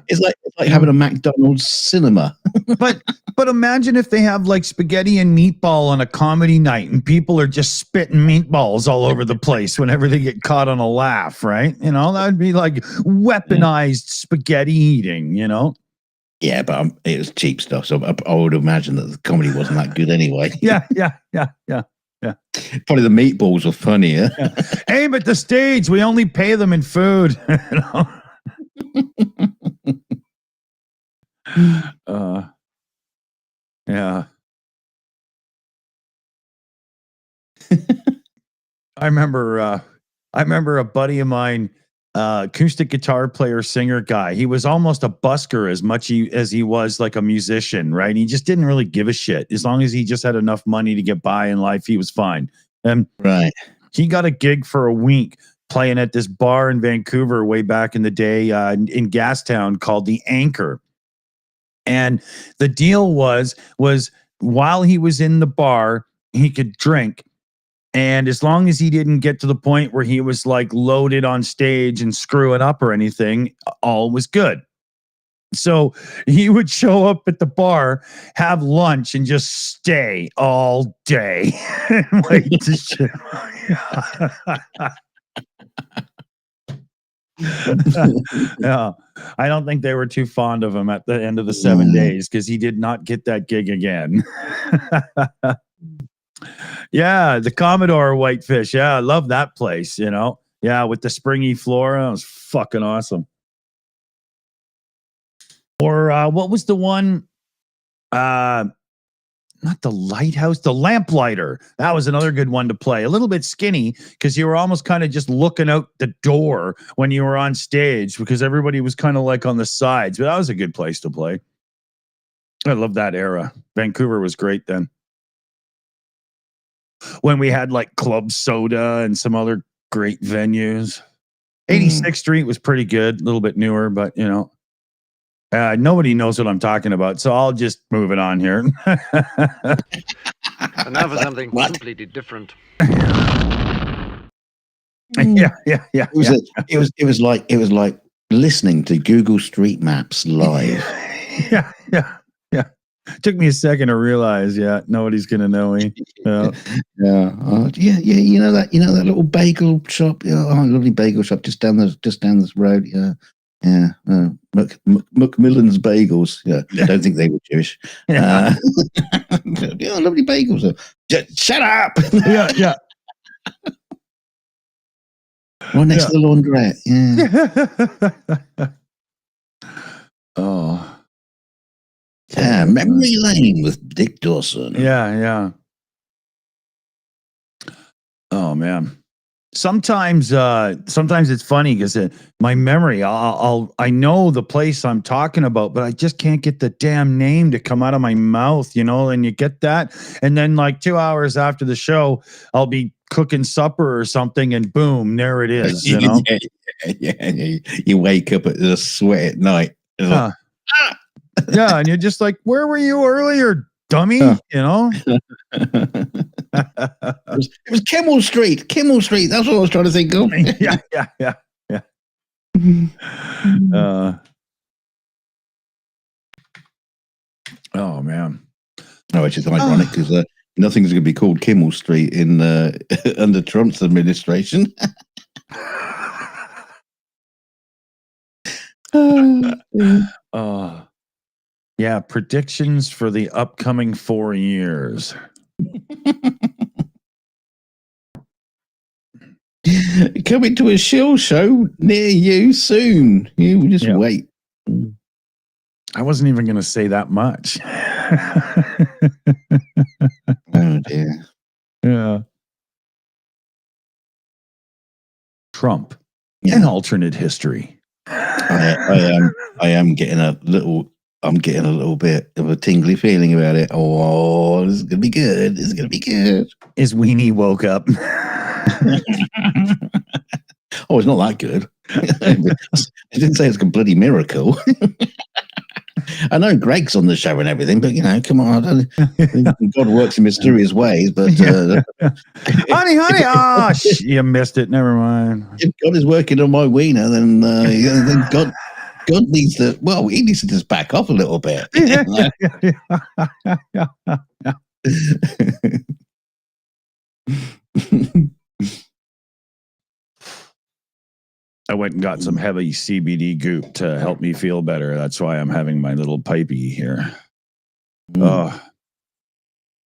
It's like having a McDonald's cinema. But imagine if they have like spaghetti and meatball on a comedy night and people are just spitting meatballs all over the place whenever they get caught on a laugh, right? You know, that would be like weaponized spaghetti eating, you know? Yeah, but it was cheap stuff, so I would imagine that the comedy wasn't that good anyway. Yeah. Probably the meatballs were funnier. Yeah. Aim at the stage. We only pay them in food. You know? Yeah. I remember a buddy of mine, acoustic guitar player, singer guy. He was almost a busker as much as he was like a musician, right? He just didn't really give a shit. As long as he just had enough money to get by in life, he was fine. And right, he got a gig for a week playing at this bar in Vancouver way back in the day, in Gastown, called the Anchor. And the deal was while he was in the bar, he could drink. And as long as he didn't get to the point where he was like loaded on stage and screw it up or anything, all was good. So he would show up at the bar, have lunch, and just stay all day and wait to shit. Yeah, I don't think they were too fond of him at the end of the 7 days because he did not get that gig again. Yeah, the Commodore Whitefish. Yeah, I love that place, you know. Yeah, with the springy floor. That was fucking awesome. Or what was the one? Not the Lighthouse, the Lamplighter. That was another good one to play. A little bit skinny because you were almost kind of just looking out the door when you were on stage because everybody was kind of like on the sides. But that was a good place to play. I love that era. Vancouver was great then. When we had like Club Soda and some other great venues. 86th Street was pretty good, a little bit newer, but you know. Nobody knows what I'm talking about, so I'll just move it on here. And now for something completely different. Yeah. It was like listening to Google Street Maps live. Yeah. Took me a second to realize. Yeah, nobody's gonna know me. Yeah. You know that little bagel shop. Lovely bagel shop just down this road. Yeah. Macmillan's Bagels. Yeah, I don't think they were Jewish. Yeah. Lovely bagels. Shut up. Yeah. Right next to the laundrette. Yeah. Oh. Yeah, Memory Lane with Dick Dawson. Yeah. Oh man. Sometimes it's funny because my memory, I know the place I'm talking about, but I just can't get the damn name to come out of my mouth, you know. And you get that, and then like 2 hours after the show, I'll be cooking supper or something, and boom, there it is. You know, yeah. You wake up at the sweat at night. Yeah, and you're just like, where were you earlier, dummy? You know. It was Kimmel Street. That's what I was trying to think of. Yeah. Oh man. Oh, which is ironic because nothing's going to be called Kimmel Street in under Trump's administration. Yeah, predictions for the upcoming 4 years. Coming to a Shills show near you soon. You just wait. I wasn't even going to say that much. Oh dear. Yeah. Trump. An alternate history. I am getting a little. I'm getting a little bit of a tingly feeling about it. Oh, this is gonna be good. His weenie woke up. Oh, it's not that good. I didn't say it's a bloody miracle. I know Greg's on the show and everything, but come on, God works in mysterious ways. But honey, you missed it. Never mind. If God is working on my wiener, then God needs to. Well, he needs to just back off a little bit. I went and got some heavy CBD goop to help me feel better. That's why I'm having my little pipey here. Oh,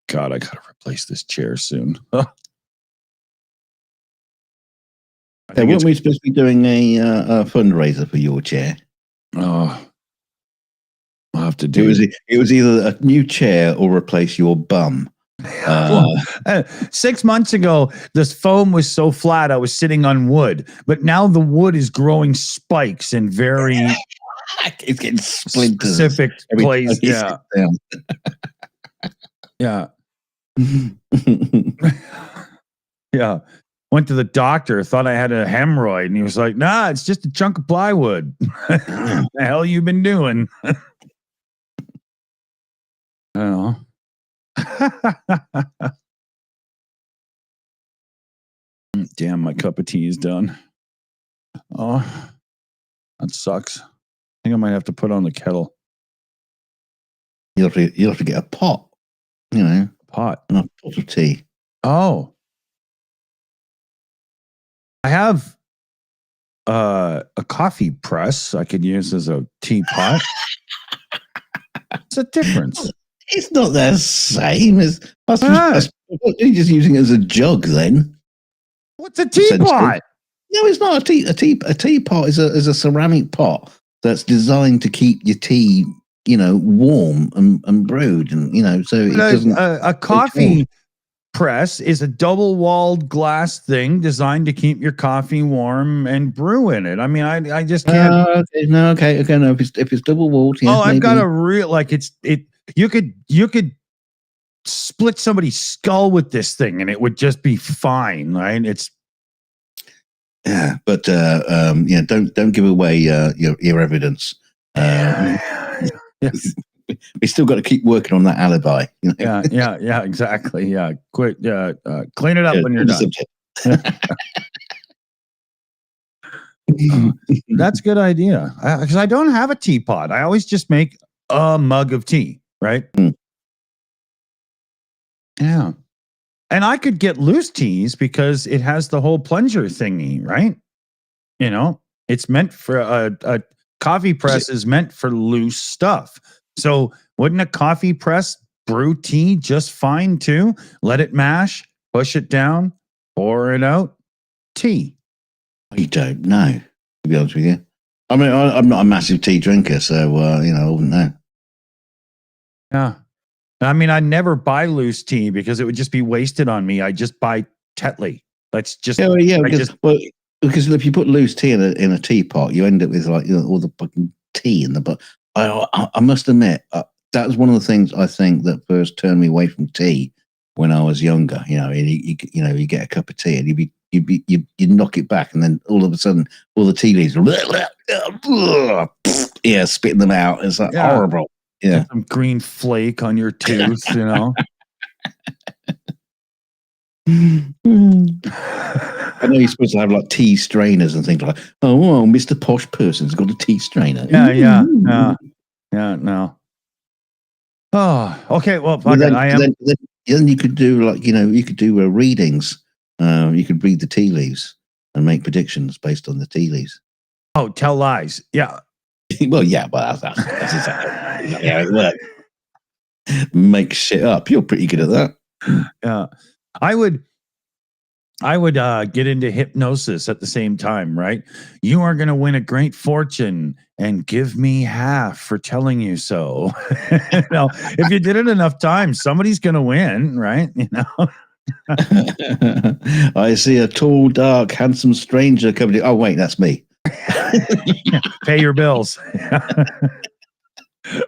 God, I got to replace this chair soon. Weren't we supposed to be doing a fundraiser for your chair? Oh, I'll have to do it. Was either a new chair or replace your bum. 6 months ago, this foam was so flat I was sitting on wood, but now the wood is growing spikes in very it's getting splinters specific place. Yeah. Yeah. Yeah. Went to the doctor, thought I had a hemorrhoid, and he was like, "Nah, it's just a chunk of plywood." The hell you been doing? I don't know. Damn, my cup of tea is done. Oh, that sucks. I think I might have to put on the kettle. You'll have to get a pot, pot and a pot of tea. Oh, I have a coffee press I could use as a teapot. What's the difference? It's not the same as. You're just using it as a jug, then. What's a teapot? No, it's not a teapot is a ceramic pot that's designed to keep your tea, warm and brewed, and so it doesn't. A coffee press is a double-walled glass thing designed to keep your coffee warm and brew in it. I mean, I just can't. Okay. No, if it's double-walled, yeah, I've got a real You could split somebody's skull with this thing and it would just be fine, right? But don't give away your evidence. We still got to keep working on that alibi. Yeah, exactly. Yeah, quit. Clean it up when you're done. That's a good idea because I don't have a teapot. I always just make a mug of tea, right? Yeah. And I could get loose teas because it has the whole plunger thingy, right? It's meant for a coffee press is meant for loose stuff. So wouldn't a coffee press brew tea just fine too? Let it mash, push it down, pour it out, tea. I don't know, to be honest with you. I mean, I'm not a massive tea drinker, so I wouldn't know. Yeah. I mean, I never buy loose tea because it would just be wasted on me. I just buy Tetley. That's just because if you put loose tea in a teapot, you end up with all the fucking tea in the but. I must admit that was one of the things I think that first turned me away from tea when I was younger. You get a cup of tea and you knock it back, and then all of a sudden all the tea leaves, spitting them out. It's horrible. Yeah, some green flake on your tooth, I know you're supposed to have like tea strainers and things like, Mr. Posh Person's got a tea strainer. Yeah, no. Oh, okay. Well, then you could do you could do readings. You could read the tea leaves and make predictions based on the tea leaves. Oh, tell lies. Yeah. Well, that's exactly how it works. Make shit up. You're pretty good at that. Yeah. I would get into hypnosis at the same time, right? You are going to win a great fortune and give me half for telling you so. If you did it enough times, somebody's going to win, right? I see a tall, dark, handsome stranger coming. Oh, wait, that's me. Pay your bills.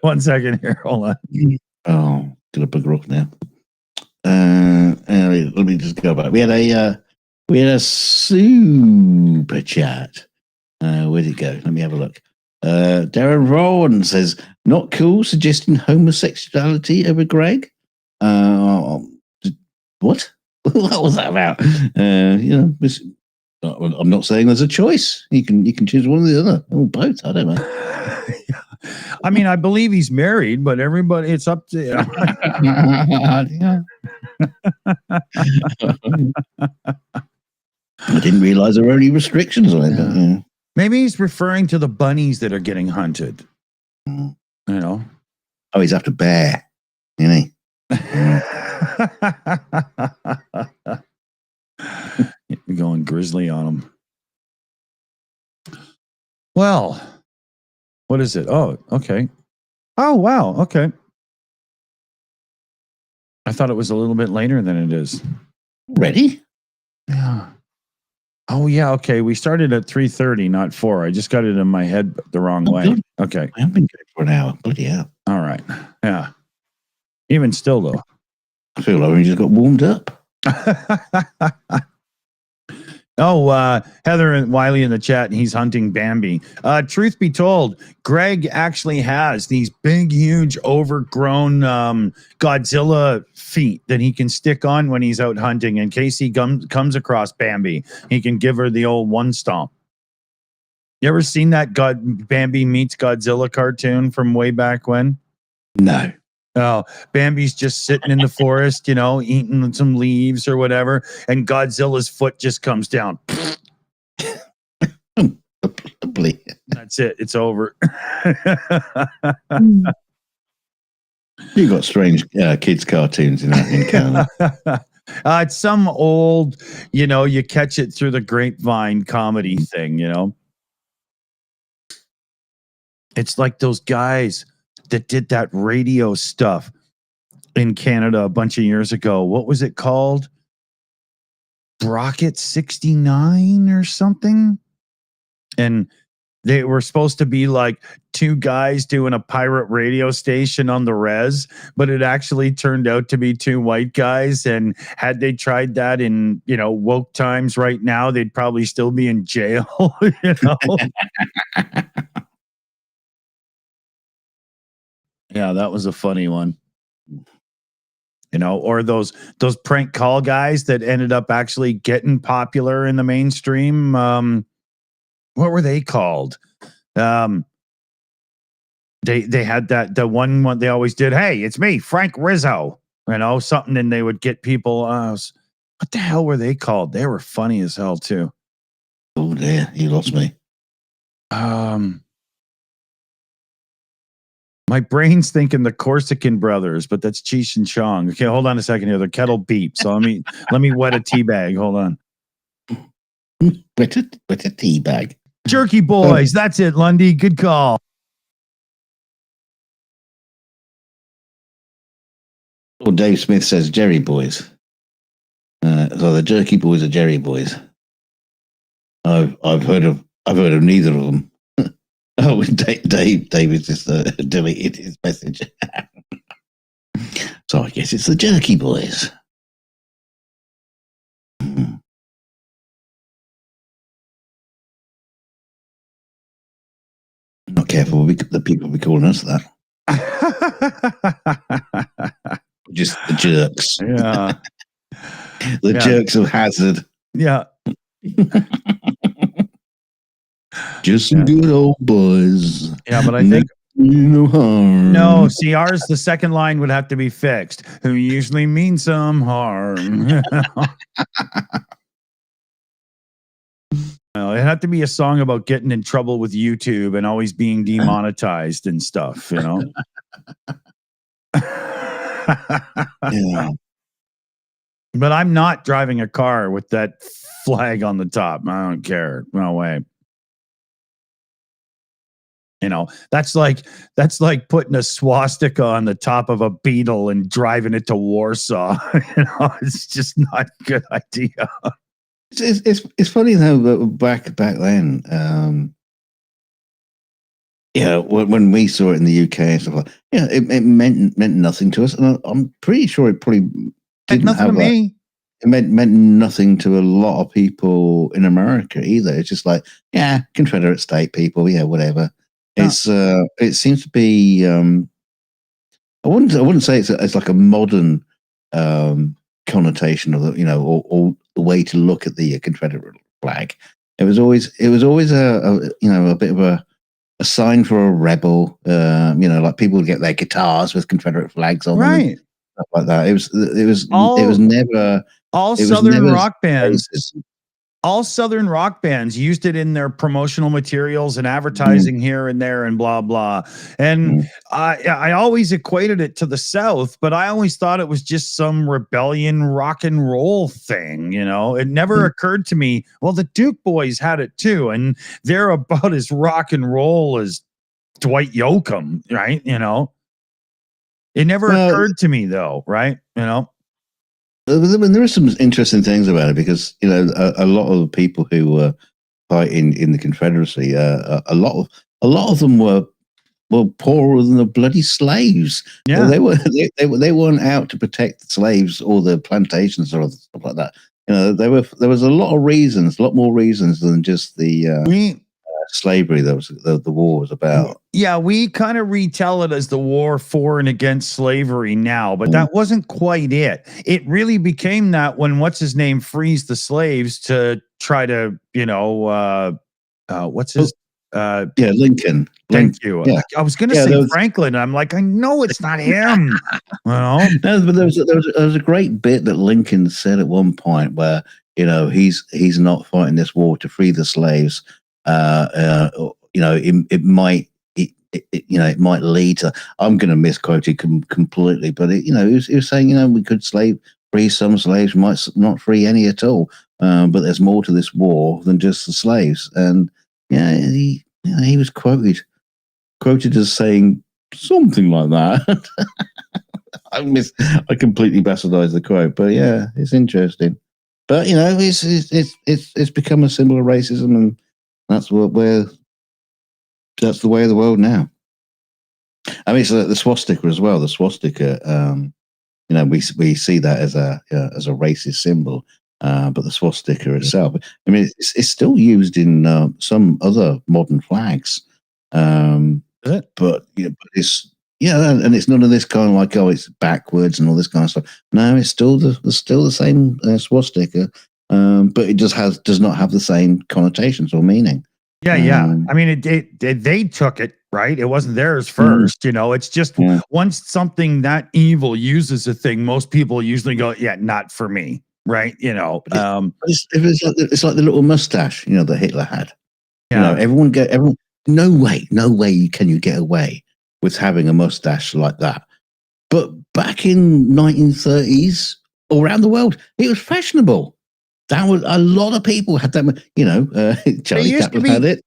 1 second here. Hold on. Oh, gonna bugger off now. Let me just go back. We had a super chat. Where'd it go? Let me have a look. Darren Rowan says, Not cool, suggesting homosexuality over Greg. What? What was that about? I'm not saying there's a choice. You can choose one or the other, or both. I don't know. I mean, I believe he's married, but everybody, it's up to. I didn't realize there were any restrictions on it. But, yeah. Maybe he's referring to the bunnies that are getting hunted. You know? Oh, he's after bear, isn't he? You're going grizzly on him. Well, what is it? Oh, okay. Oh, wow. Okay. I thought it was a little bit later than it is. Ready? Yeah. Oh, yeah. Okay. We started at 3:30, not 4. I just got it in my head the wrong way. Good. Okay. I haven't been good for an hour. Bloody hell. All right. Yeah. Even still, though. I feel like we just got warmed up. Heather and Wiley in the chat, and he's hunting Bambi. Truth be told, Greg actually has these big, huge, overgrown Godzilla feet that he can stick on when he's out hunting in case he comes across Bambi. He can give her the old one stomp. You ever seen that Bambi meets Godzilla cartoon from way back when? No. Oh, Bambi's just sitting in the forest, eating some leaves or whatever, and Godzilla's foot just comes down. That's it. It's over. You got strange kids' cartoons in Canada. It's some old, you catch it through the grapevine comedy thing, It's like those guys that did that radio stuff in Canada a bunch of years ago. What was it called? Rocket 69 or something? And they were supposed to be like two guys doing a pirate radio station on the res, but it actually turned out to be two white guys. And had they tried that in, woke times right now, they'd probably still be in jail, Yeah, that was a funny one. Or those prank call guys that ended up actually getting popular in the mainstream. What were they called? They had the one they always did. Hey, it's me, Frank Rizzo. Something, and they would get people. What the hell were they called? They were funny as hell too. Oh dear, you lost me. My brain's thinking the Corsican brothers, but that's Cheech and Chong. Okay, hold on a second here. The kettle beeps. So let me wet a tea bag. Hold on. Wet a tea bag. Jerky Boys. That's it, Lundy. Good call. Well, Dave Smith says Jerry Boys. So the Jerky Boys are Jerry Boys. I've heard of neither of them. Oh, David just deleted his message. So I guess it's the Jerky Boys. Not careful, the people will be calling us that. Just the jerks. Yeah. The jerks of Hazard. Yeah. Just some good old boys. Yeah, but I think no harm. No, see, ours, the second line would have to be fixed. Who usually means some harm. Well, it had to be a song about getting in trouble with YouTube and always being demonetized and stuff, Yeah. But I'm not driving a car with that flag on the top. I don't care. No way. That's like putting a swastika on the top of a Beetle and driving it to Warsaw. It's just not a good idea. It's funny though, back then, when we saw it in the UK and stuff like, it meant nothing to us, and I'm pretty sure it probably didn't nothing have to me. It meant nothing to a lot of people in America either. It's just like, Confederate state people, whatever. It seems to be. I wouldn't say it's like a modern connotation of the or the way to look at the Confederate flag. It was always a bit of a sign for a rebel. Like people would get their guitars with Confederate flags on them, and stuff like that. It was never all Southern rock bands. All Southern rock bands used it in their promotional materials and advertising here and there and blah, blah. And I always equated it to the South, but I always thought it was just some rebellion rock and roll thing. It never occurred to me, well, the Duke Boys had it too. And they're about as rock and roll as Dwight Yoakam, right? It never occurred to me though, right? There are some interesting things about it because a lot of the people who were fighting in the Confederacy, a lot of them were poorer than the bloody slaves. Yeah, they weren't out to protect the slaves or the plantations or stuff like that. There was a lot more reasons than just the slavery that was the war was about. Yeah, we kind of retell it as the war for and against slavery now, but that wasn't quite it. It really became that when what's his name frees the slaves to try to, what's his Lincoln. Thank you. Yeah. I was going to say Franklin. I'm like, I know it's not him. No, but there was a great bit that Lincoln said at one point where he's not fighting this war to free the slaves. It might lead to. I'm going to misquote it completely, but he was saying we could free some slaves, might not free any at all. But there's more to this war than just the slaves, and he was quoted as saying something like that. I completely bastardized the quote, but yeah, it's interesting. But it's become a symbol of racism, and that's the way of the world now. I mean, it's the swastika as well. The swastika, we see that as a racist symbol, but the swastika itself, I mean, it's still used in some other modern flags. But it's and it's none of this kind of like it's backwards and all this kind of stuff. No, it's still the same swastika. But it does not have the same connotations or meaning. Yeah. I mean, they took it, right? It wasn't theirs first. It's just once something that evil uses a thing, most people usually go, yeah, not for me, right? It's like the little mustache, that Hitler had. Yeah. Everyone. No way can you get away with having a mustache like that. But back in 1930s, all around the world, it was fashionable. That was a lot of people had that. Charlie Chaplin had it.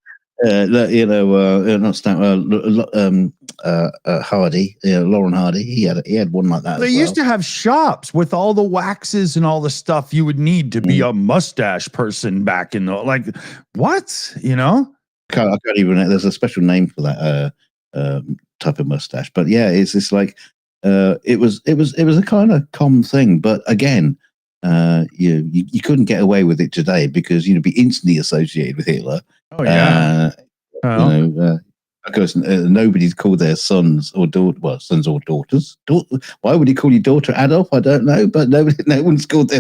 Hardy, Lauren Hardy. He had one like that. They used to have shops with all the waxes and all the stuff you would need to be a mustache person back in the what. I can't even. There's a special name for that type of mustache. But yeah, it's just like it was a kind of common thing. But again. You couldn't get away with it today because you'd be instantly associated with Hitler. Oh yeah. Of course, nobody's called their sons or daughters. Why would he call your daughter Adolf? I don't know, but no one's called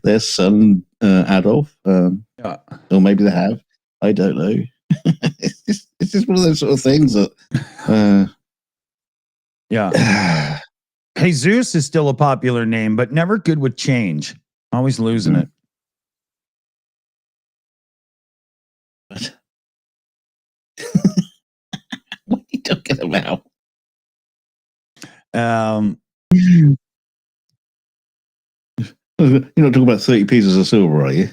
their son Adolf. Or maybe they have. I don't know. it's just one of those sort of things that. Yeah. Jesus is still a popular name, but never good with change. Always losing it. What? What are you talking about? You're not talking about 30 pieces of silver, are you?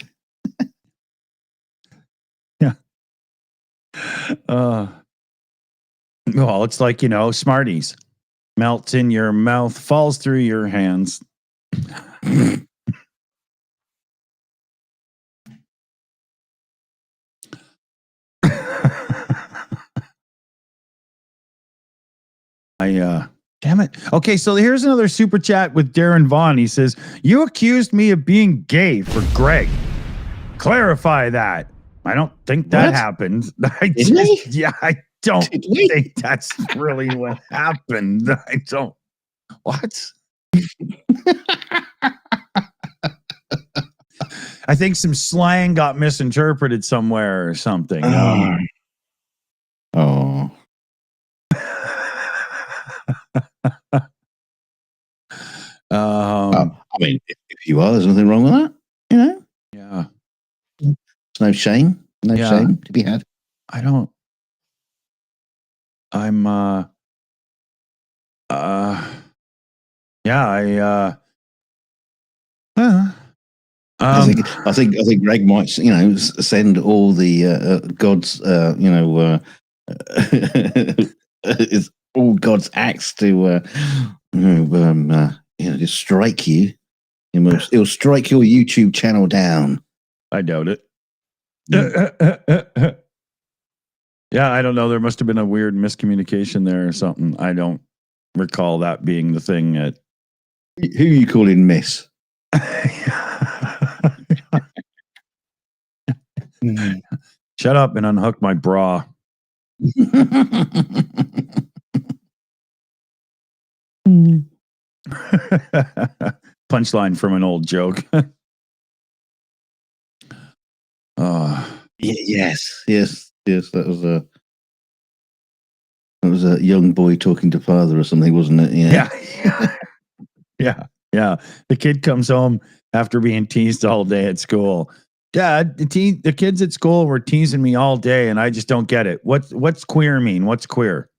Yeah. Well, it's like, Smarties. Melts in your mouth, falls through your hands. Damn it. Okay, so here's another super chat with Darren Vaughn. He says, you accused me of being gay for Greg. Clarify that. I don't think that happened. don't Did we? think that's really what happened. I don't. What? I think some slang got misinterpreted somewhere or something. Oh. I mean, if you are, there's nothing wrong with that. You know? Yeah. There's no shame. No Yeah. shame to be had. I don't. I'm. Yeah. I think Greg might, send all the God's, all God's acts to, just strike you. It'll strike your YouTube channel down. I doubt it. Yeah, I don't know. There must have been a weird miscommunication there or something. I don't recall that being the thing. Who are you calling Miss? Shut up and unhook my bra. Punchline from an old joke. Yes. That was a young boy talking to father or something, wasn't it? Yeah. The kid comes home after being teased all day at school. Dad, the kids at school were teasing me all day, and I just don't get it. What's queer mean? What's queer?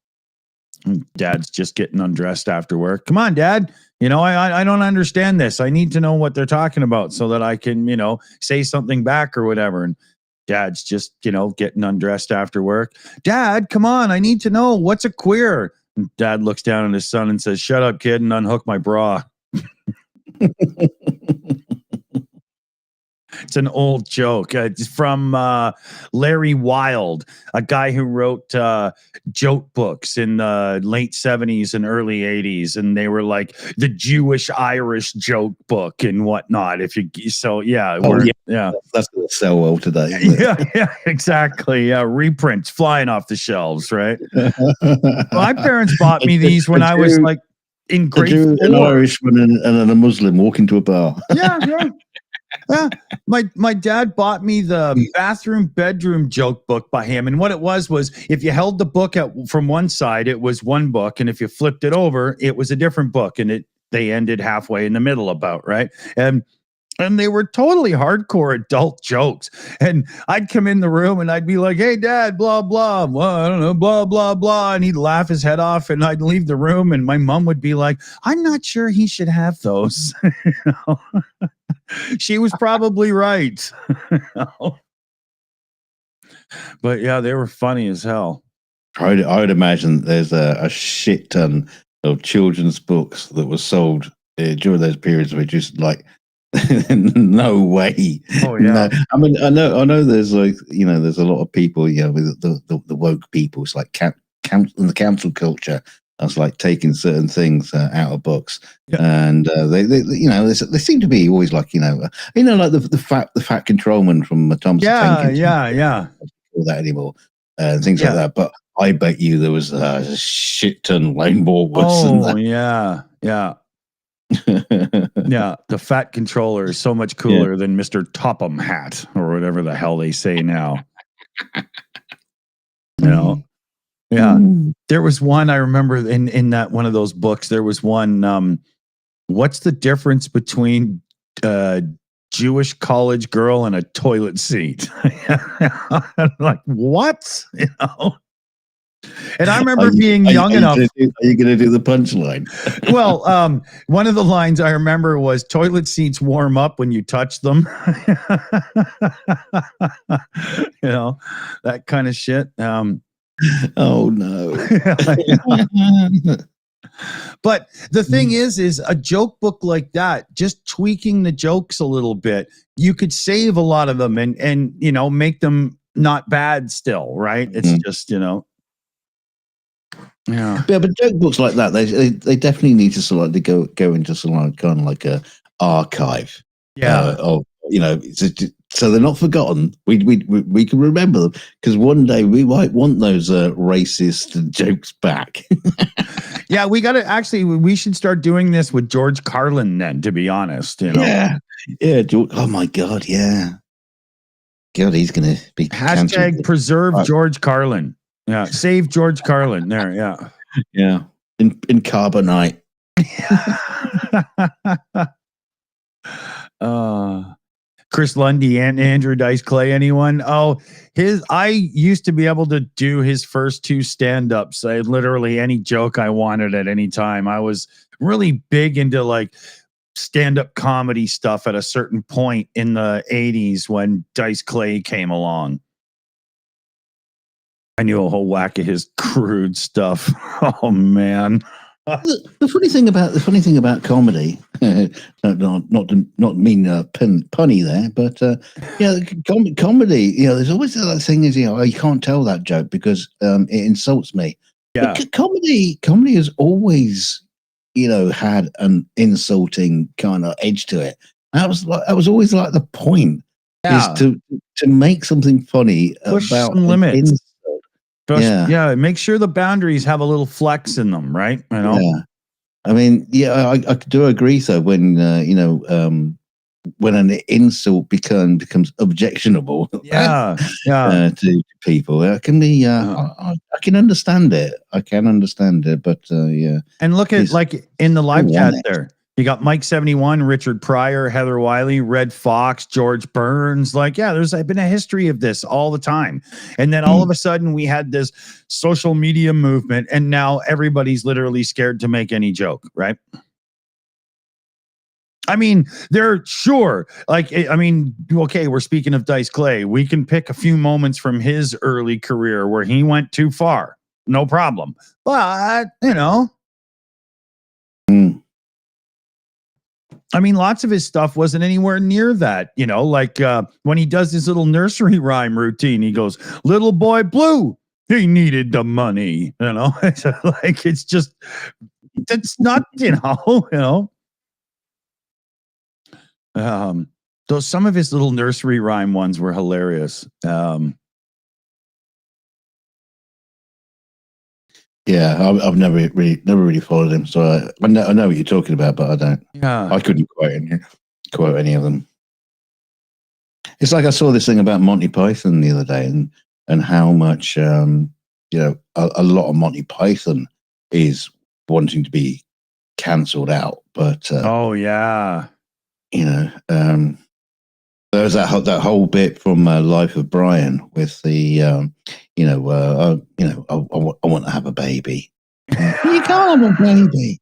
And Dad's just getting undressed after work. Come on, Dad. I don't understand this. I need to know what they're talking about so that I can, say something back or whatever. And Dad's just, getting undressed after work. Dad, come on. I need to know, what's a queer? And Dad looks down at his son and says, shut up, kid, and unhook my bra. It's an old joke. It's from Larry Wilde, a guy who wrote joke books in the late 70s and early 80s. And they were like the Jewish-Irish joke book and whatnot. That's going to sell well today. Isn't it? Yeah, exactly. Yeah, reprints flying off the shelves, right? My parents bought me these when I was like in grade 4. An Irishman and a Muslim walk into a bar. Yeah. My dad bought me the bedroom joke book by him, and what it was if you held the book from one side, it was one book, and if you flipped it over, it was a different book, and they ended halfway in the middle about, right? And they were totally hardcore adult jokes. And I'd come in the room and I'd be like, hey, Dad, blah, blah. Well, I don't know, blah, blah, blah. And he'd laugh his head off and I'd leave the room. And my mom would be like, I'm not sure he should have those. She was probably right. But yeah, they were funny as hell. I would imagine there's a shit ton of children's books that were sold during those periods where just like, no way. Oh yeah. No. I mean, I know. There's like, there's a lot of people, with the woke people. It's like in the council culture. That's like taking certain things out of books, and they seem to be always like like the fat controlman from Thomas. Yeah. All that anymore, and things like that. But I bet you there was a shit ton Lane Walters. Oh yeah. Yeah, the fat controller is so much cooler than Mr. Topham Hat or whatever the hell they say now. Yeah. There was one I remember in that one of those books. There was one. What's the difference between Jewish college girl and a toilet seat? I'm like, what? And I remember being young enough. Are you going to do the punchline? Well, one of the lines I remember was toilet seats warm up when you touch them. That kind of shit. Oh no. But the thing is a joke book like that, just tweaking the jokes a little bit, you could save a lot of them and make them not bad still, right? It's just, Yeah, but joke books like that, they definitely need to sort of go into sort of kind of like a archive. Yeah, of So they're not forgotten. We can remember them because one day we might want those racist jokes back. Yeah, we should start doing this with George Carlin then, to be honest, Yeah. Oh my God, yeah. God, he's going to be Hashtag preserve George Carlin. Yeah, save George Carlin. There, yeah. Yeah. In carbonite. Chris Lundy and Andrew Dice Clay, anyone? Oh, I used to be able to do his first 2 stand-ups. I had literally any joke I wanted at any time. I was really big into like stand-up comedy stuff at a certain point in the 80s when Dice Clay came along. I knew a whole whack of his crude stuff. Oh man. The funny thing about comedy, not mean punny there, but comedy. There's always that thing is you can't tell that joke because it insults me. Yeah, but comedy has always had an insulting kind of edge to it. That was always like the point is to make something funny push about some limits. Make sure the boundaries have a little flex in them, right? Yeah. I mean, I do agree. So when when an insult becomes objectionable, to people, it can be. I can understand it. But yeah. And look at like in the live chat there. You got Mike 71, Richard Pryor, Heather Wiley, Red Fox, George Burns. Like, there's been a history of this all the time. And then all of a sudden we had this social media movement and now everybody's literally scared to make any joke, right? I mean, they're sure. Okay, we're speaking of Dice Clay. We can pick a few moments from his early career where he went too far. No problem. But, I mean, lots of his stuff wasn't anywhere near that, like when he does his little nursery rhyme routine, he goes, "Little boy blue, he needed the money," it's just, it's not, though some of his little nursery rhyme ones were hilarious. I've never really followed him, so I know what you're talking about, but I don't. I couldn't quote any of them. It's like I saw this thing about Monty Python the other day, and how much a lot of Monty Python is wanting to be cancelled out, but there's that whole bit from Life of Brian with the I want to have a baby. You can't have a baby.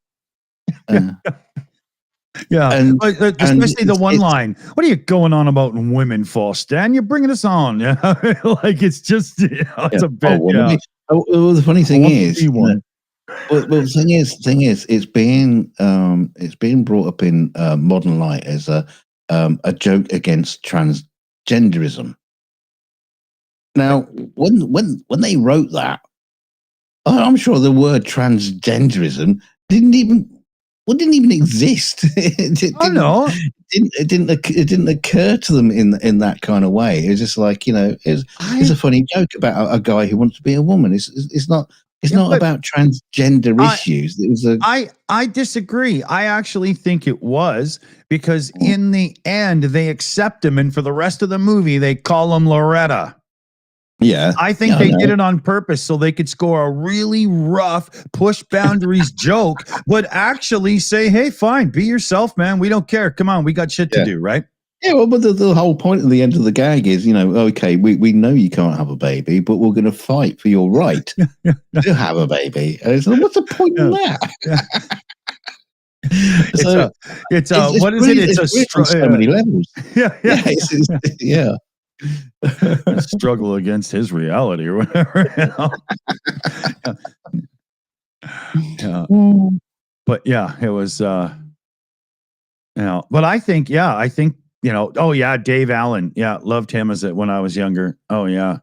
Especially the one line. What are you going on about women for, Stan? You're bringing us on. It's just it's a bit. The funny thing is, the thing is, it's being brought up in modern light as a joke against transgenderism. Now, when they wrote that, I'm sure the word transgenderism didn't even exist. It didn't occur to them in that kind of way. It's just like it's a funny joke about a guy who wants to be a woman. It's not. It's not about transgender issues. It was I disagree. I actually think it was because in the end they accept him, and for the rest of the movie they call him Loretta. Yeah, I think they did it on purpose so they could score a really rough push boundaries joke, but actually say, "Hey, fine, be yourself, man. We don't care. Come on, we got shit to do, right?" Yeah, well, but the whole point at the end of the gag is, okay, we know you can't have a baby, but we're going to fight for your right to have a baby. And it's like, what's the point in that? It's what is it? It's a struggle. So many levels. Yeah. Struggle against his reality or whatever. But it was. But I think Dave Allen. Yeah, loved him when I was younger. Oh yeah.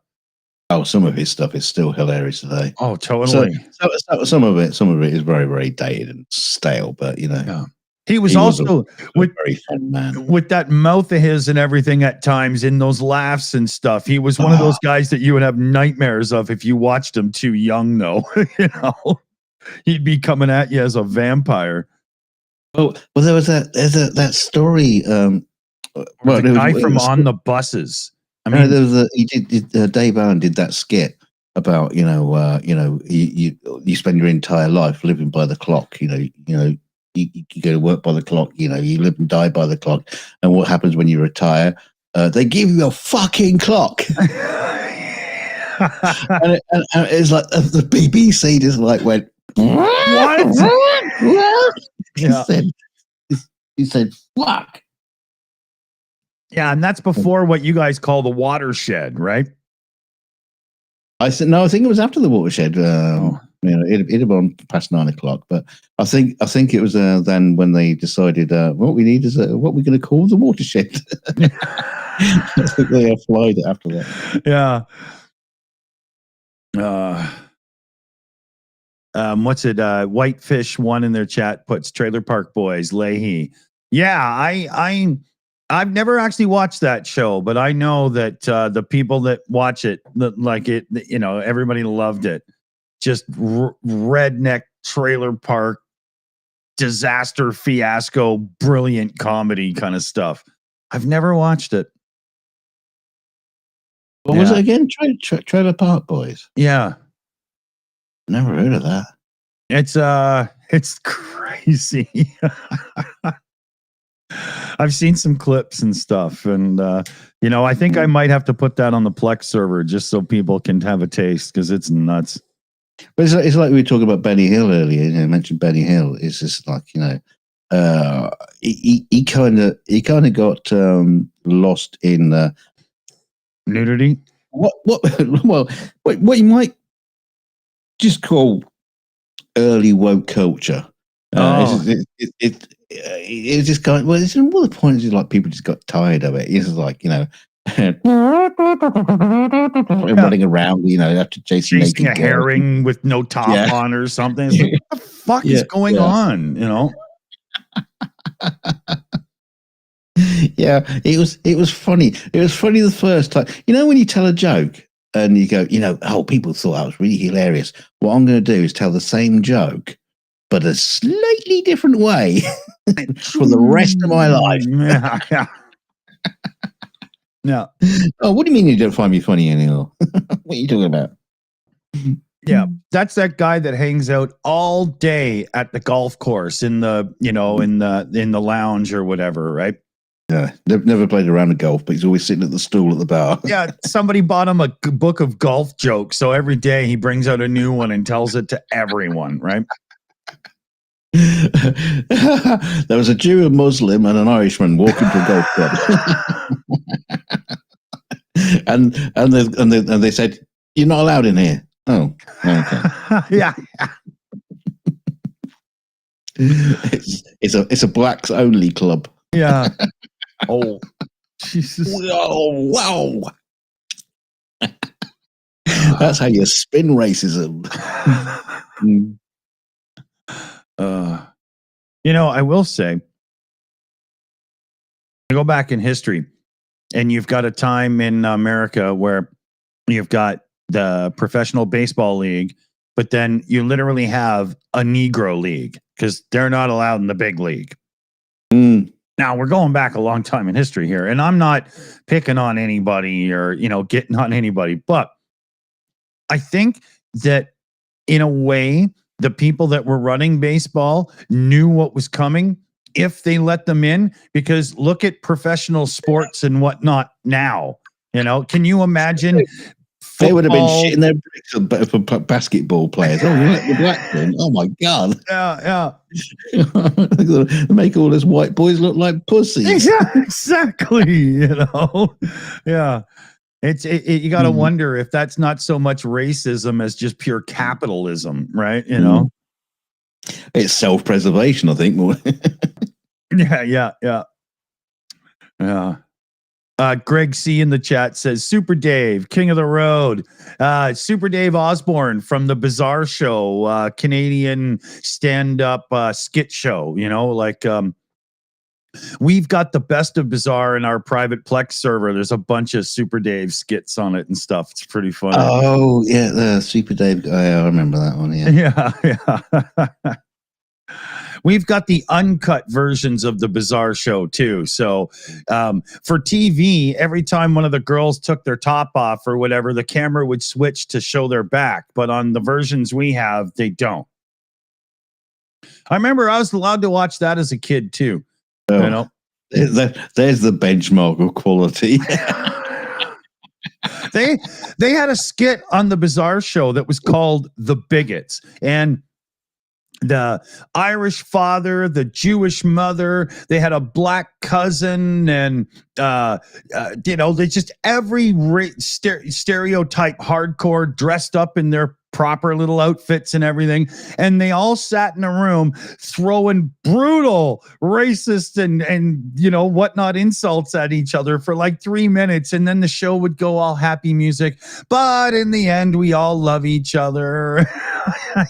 Oh, some of his stuff is still hilarious today. Oh, totally. So some of it is very, very dated and stale, but He was He also a very fun man. with that mouth of his and everything at times in those laughs and stuff. He was one of those guys that you would have nightmares of if you watched him too young, though. He'd be coming at you as a vampire. Well, there was that story. The guy from On the Buses. I mean, there was Dave Allen did that skit about you spend your entire life living by the clock. You go to work by the clock. You live and die by the clock. And what happens when you retire? They give you a fucking clock. and it's like the BBC just like went. What? He said, fuck. Yeah, and that's before what you guys call the watershed, right? I said no. I think it was after the watershed. It'd have been past 9 o'clock, but I think it was then when they decided what we need is what we're going to call the watershed. I think they applied it after that. Yeah. What's it? Whitefish one in their chat puts Trailer Park Boys, Leahy. Yeah, I've never actually watched that show, but I know that the people that watch it, like it, everybody loved it. Just redneck trailer park disaster fiasco, brilliant comedy kind of stuff. I've never watched it. What was it again? Trailer Park Boys. Yeah. Never heard of that. It's crazy. I've seen some clips and stuff, and I think I might have to put that on the Plex server just so people can have a taste because it's nuts. But it's like we were talking about Benny Hill earlier. You mentioned Benny Hill. It's just like he kind of got lost in nudity. What you might just call early woke culture. It's just kind of, the point is like people just got tired of it. It's just like running around, after chasing a herring with no top on or something. It's like, what the fuck is going on? Yeah, it was funny. It was funny the first time. When you tell a joke and you go, people thought that was really hilarious. What I'm going to do is tell the same joke, but a slightly different way for the rest of my life. Yeah. Oh, what do you mean you don't find me funny anymore? What are you talking about? Yeah, that's that guy that hangs out all day at the golf course in the in the lounge or whatever, right? Yeah, never played around of golf, but he's always sitting at the stool at the bar. Yeah, somebody bought him a book of golf jokes, so every day he brings out a new one and tells it to everyone, right? There was a Jew, a Muslim, and an Irishman walking to a golf club, and they said, "You're not allowed in here." Oh, okay. Yeah. It's a blacks only club. Yeah. Oh, Jesus. Oh, wow. That's how you spin racism. I will say, go back in history, and you've got a time in America where you've got the professional baseball league, but then you literally have a Negro league because they're not allowed in the big league. Now we're going back a long time in history here, and I'm not picking on anybody or getting on anybody, but I think that in a way, the people that were running baseball knew what was coming if they let them in, because look at professional sports and whatnot now. Can you imagine? They would have been shitting their bricks for basketball players. Oh, you let the black in? Oh my god! Yeah. Make all those white boys look like pussies. Exactly. Yeah. You got to wonder if that's not so much racism as just pure capitalism, right? It's self-preservation, I think. More. Yeah. Greg C in the chat says Super Dave, King of the Road. Super Dave Osborne from the Bizarre Show, Canadian stand-up skit show. You know, like we've got the best of Bizarre in our private Plex server. There's a bunch of Super Dave skits on it and stuff. It's pretty funny. Oh yeah, the Super Dave guy. I remember that one. Yeah, yeah. We've got the uncut versions of the Bizarre Show too. So for TV, every time one of the girls took their top off or whatever, the camera would switch to show their back. But on the versions we have, they don't. I remember I was allowed to watch that as a kid too. Oh, you know, there's the benchmark of quality. They had a skit on the Bizarre Show that was called The Bigots, and the Irish father, the Jewish mother, they had a black cousin, and they just every stereotype hardcore dressed up in their proper little outfits and everything, and they all sat in a room throwing brutal racist and whatnot insults at each other for like 3 minutes, and then the show would go all happy music, but in the end we all love each other.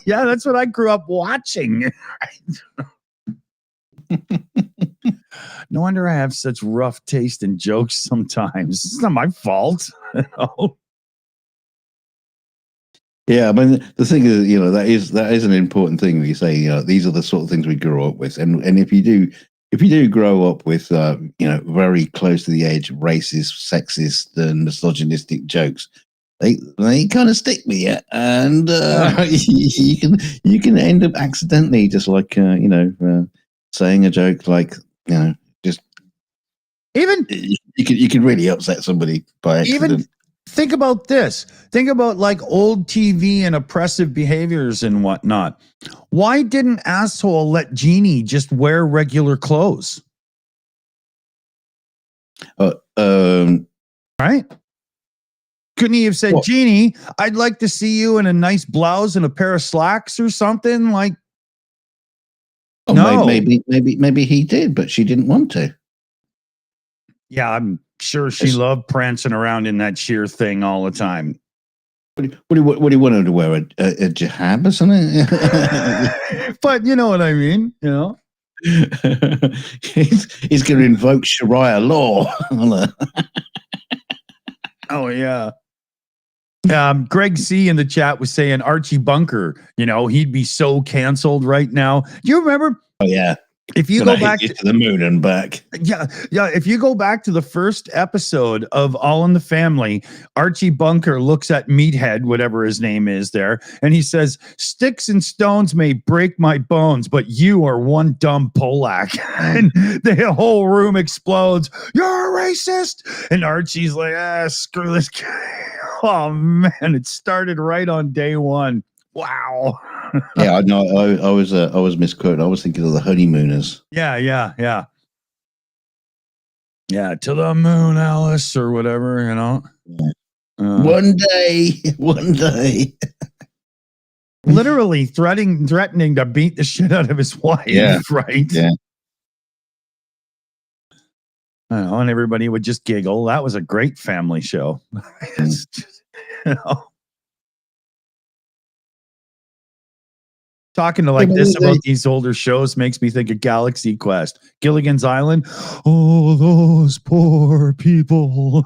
Yeah, that's what I grew up watching. No wonder I have such rough taste in jokes sometimes. It's not my fault. Yeah, I mean, the thing is, that is an important thing. We say, these are the sort of things we grew up with, and if you do grow up with, very close to the edge, racist, sexist, and misogynistic jokes, they kind of stick with you, and you can end up accidentally just like saying a joke like just even you can really upset somebody by accident. Even think about this. Think about like old TV and oppressive behaviors and whatnot. Why didn't asshole let Jeannie just wear regular clothes? Right? Couldn't he have said, what? Jeannie, I'd like to see you in a nice blouse and a pair of slacks or something? Like, no. Maybe he did, but she didn't want to. Yeah, I'm sure she loved prancing around in that sheer thing all the time. What do you want her to wear? A jihad or something? But you know what I mean, he's going to invoke Sharia law. Oh yeah. Greg C in the chat was saying Archie Bunker, he'd be so canceled right now. Do you remember? Oh yeah. If you go back to the moon and back. Yeah. If you go back to the first episode of All in the Family, Archie Bunker looks at Meathead, whatever his name is there, and he says, "Sticks and stones may break my bones, but you are one dumb Polak." And the whole room explodes. "You're a racist." And Archie's like, screw this guy. Oh man, it started right on day one. Wow. Yeah, I know. I was misquoted. I was thinking of the honeymooners. Yeah. Yeah, to the moon, Alice, or whatever, Yeah. One day. Literally threatening to beat the shit out of his wife, right? Yeah. I know, and everybody would just giggle. That was a great family show. It's just, Talking to like this about these older shows makes me think of Galaxy Quest, Gilligan's Island. Oh, those poor people.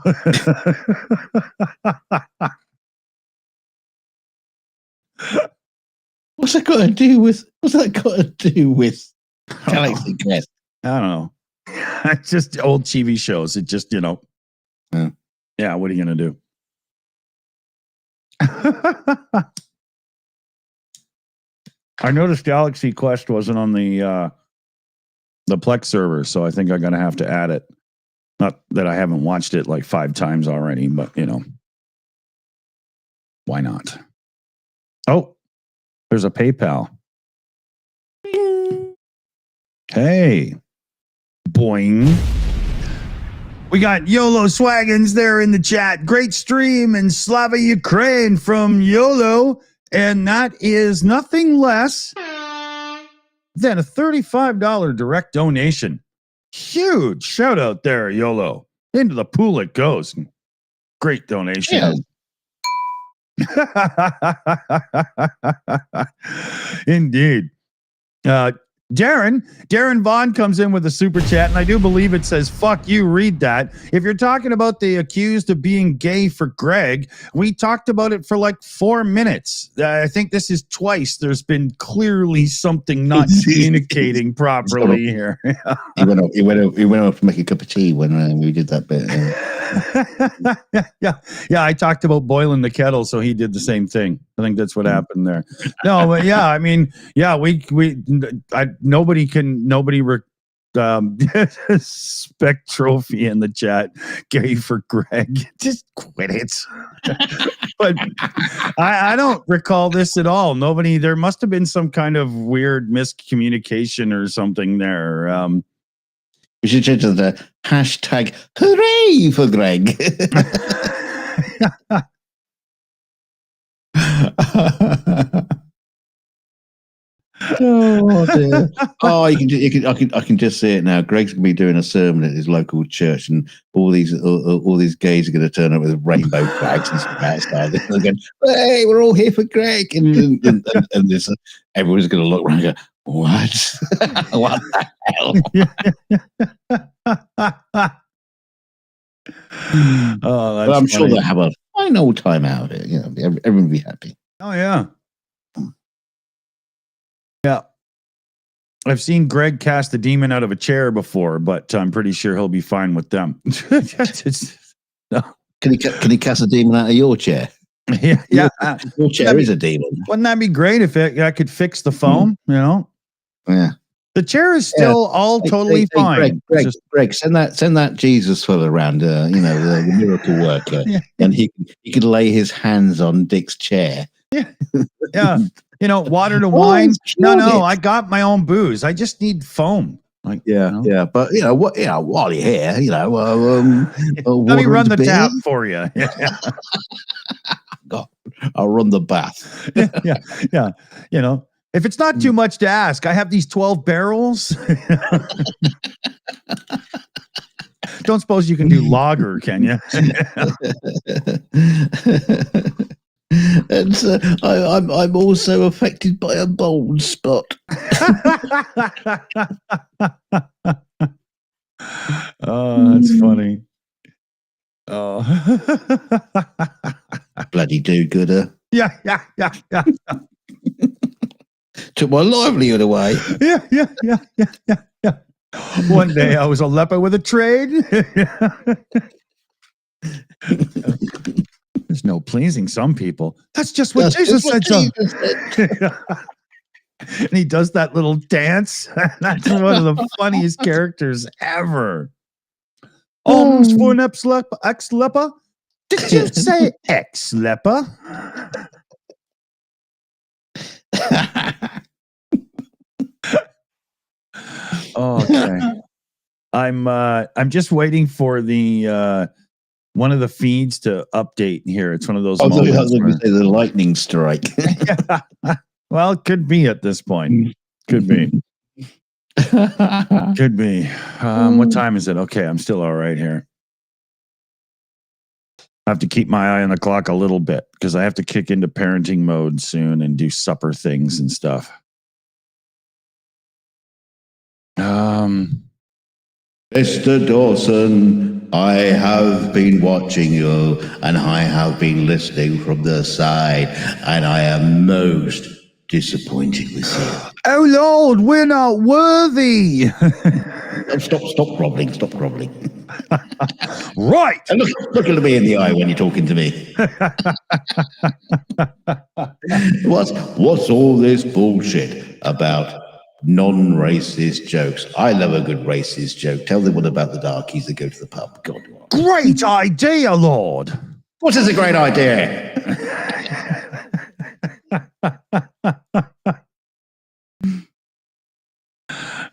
What's that got to do with Galaxy Quest? I don't know. It's just old TV shows. It just, Yeah, what are you going to do? I noticed Galaxy Quest wasn't on the Plex server, so I think I'm going to have to add it. Not that I haven't watched it like 5 times already, but, why not? Oh, there's a PayPal. Hey, boing. We got YOLO Swaggins there in the chat. Great stream in Slava Ukraine from YOLO. And that is nothing less than a $35 direct donation. Huge shout out there, YOLO. Into the pool it goes. Great donation. Indeed. Darren Vaughn comes in with a super chat, and I do believe it says, fuck you, read that. If you're talking about the accused of being gay for Greg, we talked about it for like 4 minutes. I think this is twice. There's been clearly something not communicating properly here. He went off to make a cup of tea when we did that bit. Yeah, I talked about boiling the kettle, so he did the same thing. I think that's what happened there. No, but yeah, I mean, yeah, nobody spec trophy in the chat. Gay for Greg. Just quit it. But I don't recall this at all. There must have been some kind of weird miscommunication or something there. We should change to the hashtag hooray for Greg. Oh dear. Oh, I can just see it now. Greg's gonna be doing a sermon at his local church, and all these gays are going to turn up with rainbow flags and stuff outside. They're going, "Hey, we're all here for Greg!" And this, everyone's going to look around and go, "What? What the hell?" Oh, that's but I'm funny. sure they'll have a fine old time out of it. You know, everyone will be happy. Oh yeah. Yeah. I've seen Greg cast a demon out of a chair before, but I'm pretty sure he'll be fine with them. No. Can he cast a demon out of your chair? Yeah. Your chair is a demon. Wouldn't that be great if I could fix the phone, you know? Yeah. The chair is still totally fine. Greg, send that Jesus fella around, the miracle worker, and he could lay his hands on Dick's chair. Yeah. You know, water to wine. No, I got my own booze. I just need foam. Like, yeah. But while you're here, let me run the tap for you. God, I'll run the bath. Yeah. You know, if it's not too much to ask, I have these 12 barrels. Don't suppose you can do lager, can you? And I'm also affected by a bald spot. Oh, that's funny. Oh, bloody do-gooder! Yeah. Took my livelihood away. Yeah. One day I was a leper with a trade. There's no pleasing some people. That's just what Jesus said. And he does that little dance. That's one of the funniest characters ever. Alms for an ex-leper? Did you say ex-leper? Okay. I'm just waiting for the one of the feeds to update here. It's one of those moments where the lightning strike. Well, it could be at this point. Could be. Could be. What time is it? Okay, I'm still all right here. I have to keep my eye on the clock a little bit because I have to kick into parenting mode soon and do supper things and stuff. Mr. Dawson, I have been watching you and I have been listening from the side, and I am most disappointed with you. Oh Lord, we're not worthy. Stop groveling. Stop groveling. Right. And look at me in the eye when you're talking to me. What's all this bullshit about non-racist jokes? I love a good racist joke. Tell them what about the darkies that go to the pub. God. Great idea, Lord. What is a great idea?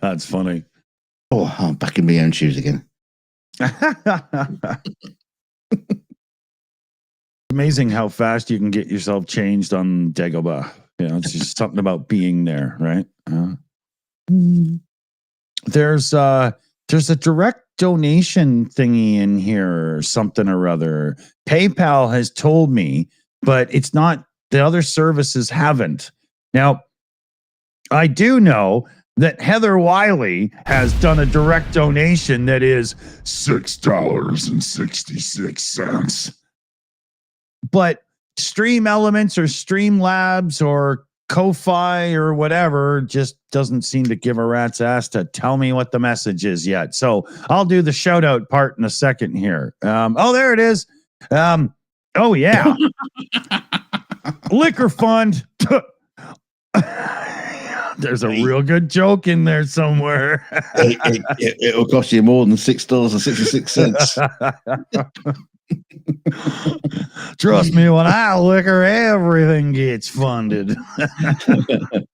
That's funny. Oh, I'm back in my own shoes again. Amazing how fast you can get yourself changed on Dagobah. You know, it's just something about being there, right? There's a direct donation thingy in here or something or other. PayPal has told me, but it's not, the other services haven't. Now, I do know that Heather Wiley has done a direct donation that is $6.66. But Stream Elements or Streamlabs or Ko-Fi or whatever just doesn't seem to give a rat's ass to tell me what the message is yet. So I'll do the shout out part in a second here. Oh, there it is. Oh, yeah. Liquor Fund. There's a real good joke in there somewhere. It'll cost you more than $6.66. Trust me, when I liquor, everything gets funded.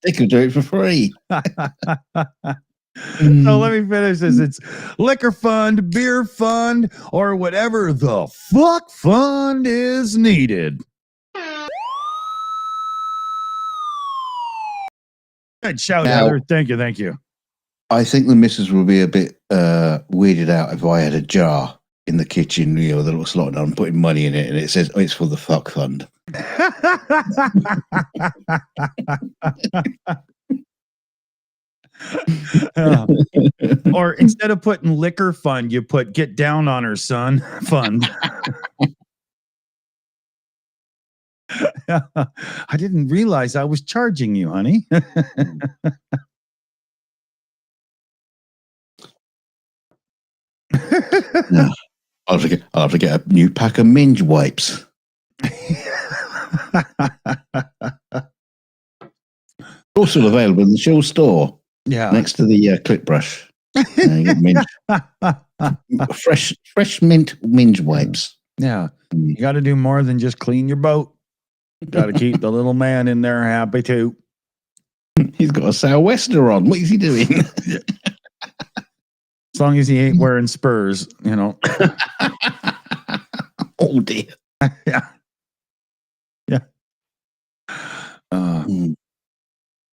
They could do it for free. So let me finish this. It's liquor fund, beer fund, or whatever the fuck fund is needed. Shout out. Thank you. I think the missus will be a bit weirded out if I had a jar in the kitchen, that looks like I'm putting money in it and it says, oh, it's for the fuck fund. Or instead of putting liquor fund, you put get down on her, son fund. I didn't realize I was charging you, honey. I'll have to get a new pack of minge wipes. Also available in the Shills store. Yeah, next to the clip brush. Fresh mint minge wipes. Yeah, you got to do more than just clean your boat. Got to keep the little man in there happy too. He's got a sou'wester on. What is he doing? As long as he ain't wearing spurs, Oh dear. Yeah.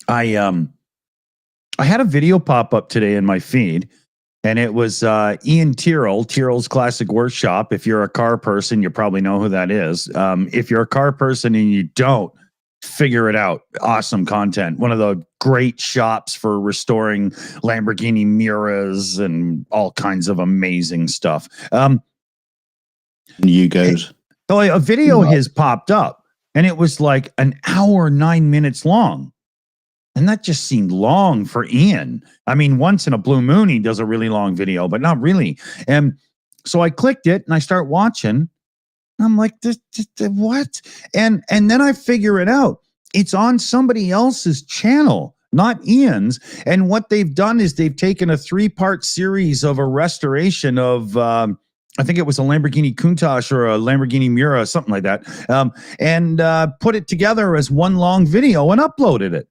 I had a video pop up today in my feed, and it was Ian Tyrrell's Classic Workshop. If you're a car person, you probably know who that is. If you're a car person and you don't, figure it out. Awesome content. One of the great shops for restoring Lamborghini Miras and all kinds of amazing stuff. Yugos. So a video has popped up, and it was like an hour, 9 minutes long. And that just seemed long for Ian. I mean, once in a blue moon, he does a really long video, but not really. And so I clicked it and I start watching. I'm like, what? And then I figure it out. It's on somebody else's channel, not Ian's. And what they've done is they've taken a 3-part series of a restoration of, I think it was a Lamborghini Countach or a Lamborghini Miura, something like that, and put it together as one long video and uploaded it.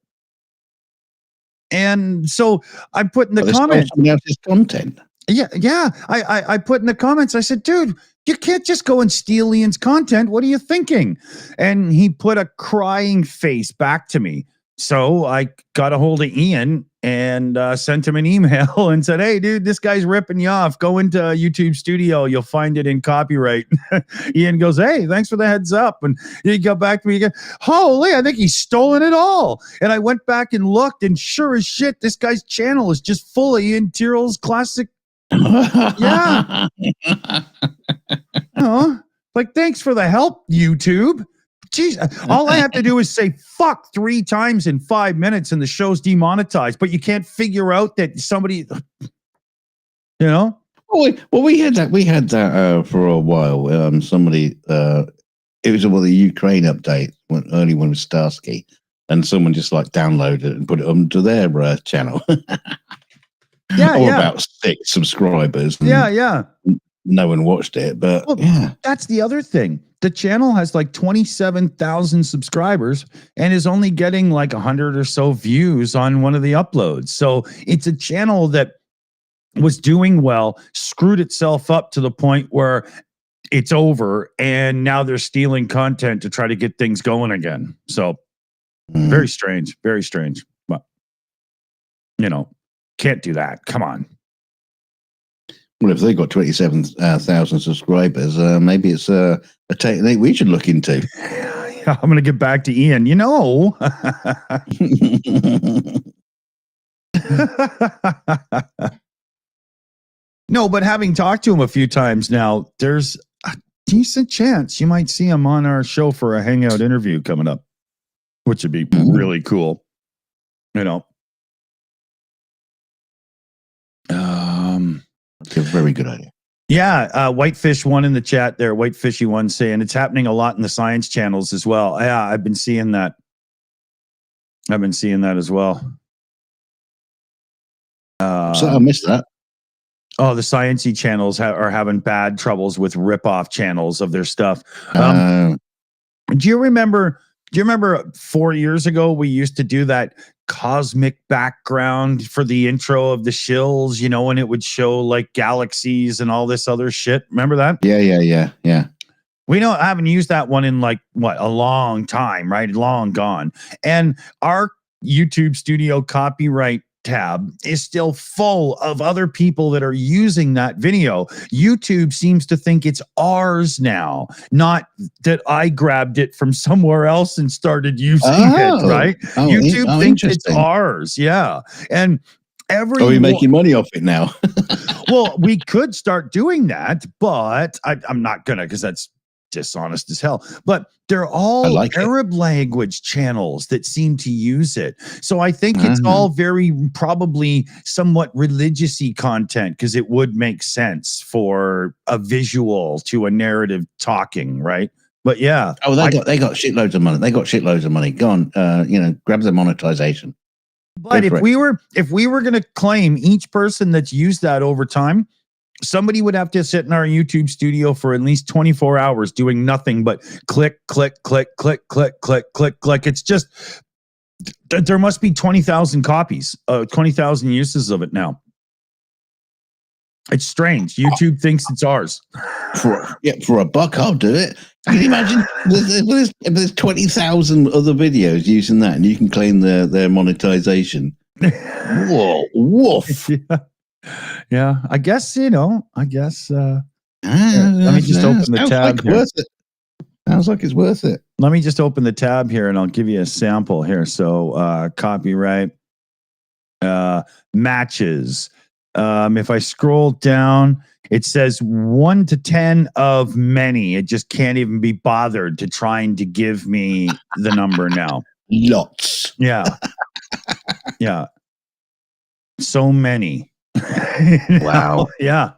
And so I put in the comments. Content. Yeah. I put in the comments. I said, dude, you can't just go and steal Ian's content. What are you thinking? And he put a crying face back to me. So I got a hold of Ian and sent him an email and said, hey, dude, this guy's ripping you off. Go into YouTube Studio. You'll find it in copyright. Ian goes, hey, thanks for the heads up. And he got back to me again. Holy, I think he's stolen it all. And I went back and looked, and sure as shit, this guy's channel is just full of Ian Tyrrell's classic. Yeah. Like, thanks for the help, YouTube. Jeez, all I have to do is say fuck 3 times in 5 minutes and the show's demonetized, but you can't figure out that somebody, Well, we had that for a while. Somebody, it was the Ukraine update, early one with Starsky, and someone just like downloaded it and put it onto their channel. About 6 subscribers. Yeah. No one watched it, but that's the other thing. The channel has like 27,000 subscribers and is only getting like 100 or so views on one of the uploads. So it's a channel that was doing well, screwed itself up to the point where it's over, and now they're stealing content to try to get things going again. So very strange, but can't do that. Come on. Well, if they got 27,000 subscribers, maybe it's a technique we should look into. I'm going to get back to Ian. No, but having talked to him a few times now, there's a decent chance you might see him on our show for a hangout interview coming up, which would be really cool. It's a very good idea. Yeah, Whitefish one in the chat there, Whitefishy one saying it's happening a lot in the science channels as well. Yeah, I've been seeing that. As well. So I missed that. Oh, the sciencey channels are having bad troubles with rip-off channels of their stuff. Do you remember 4 years ago we used to do that cosmic background for the intro of the Shills, and it would show like galaxies and all this other shit? Remember that? Yeah. I haven't used that one in a long time, right? Long gone. And our YouTube studio copyright tab is still full of other people that are using that video. YouTube seems to think it's ours now, not that I grabbed it from somewhere else and started using it, right? YouTube thinks it's ours. Yeah. And are we making money off it now? Well, we could start doing that, but I'm not gonna, because that's dishonest as hell. But they're all Arab language channels that seem to use it. So I think it's all very probably somewhat religious-y content, because it would make sense for a visual to a narrative talking, right? But yeah. Oh, they got shitloads of money. Go on, grab the monetization. But if we were going to claim each person that's used that over time, somebody would have to sit in our YouTube studio for at least 24 hours doing nothing but click, click, click, click, click, click, click, click. It's just, there must be 20,000 copies, 20,000 uses of it now. It's strange. YouTube thinks it's ours. For $1, I'll do it. Can you imagine? There's 20,000 other videos using that, and you can claim their monetization. Whoa, woof. Yeah, I guess, let me just open the tab here. Sounds like it's worth it. Let me just open the tab here and I'll give you a sample here. So copyright, matches. If I scroll down, it says 1 to 10 of many. It just can't even be bothered to trying to give me the number now. Lots. Yeah. Yeah. So many. Wow. Yeah.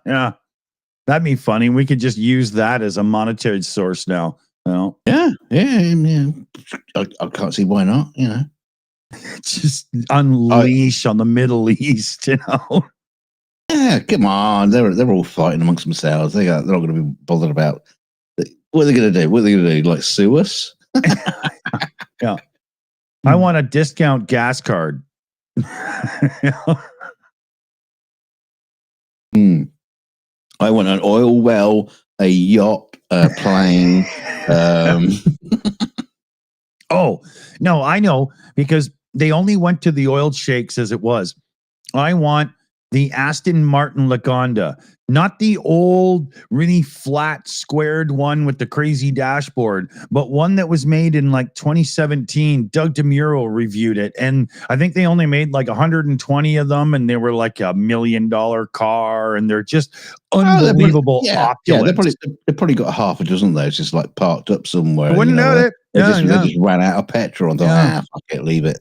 That'd be funny. We could just use that as a monetary source now. Yeah. I can't see why not. Just unleash on the Middle East. Yeah, come on. They're all fighting amongst themselves. They're not going to be bothered about what are they going to do. What are they going to do? Like sue us? Yeah. I want a discount gas card. I want an oil well, a yacht, a plane. Oh, no, I know, because they only went to the oil shakes as it was. I want the Aston Martin Lagonda, not the old, really flat, squared one with the crazy dashboard, but one that was made in 2017. Doug DeMuro reviewed it, and I think they only made 120 of them, and they were $1 million car, and they're just unbelievable opulence. Yeah, they probably got half a dozen of those just parked up somewhere. I wouldn't know it. They just ran out of petrol and thought, fuck it, leave it.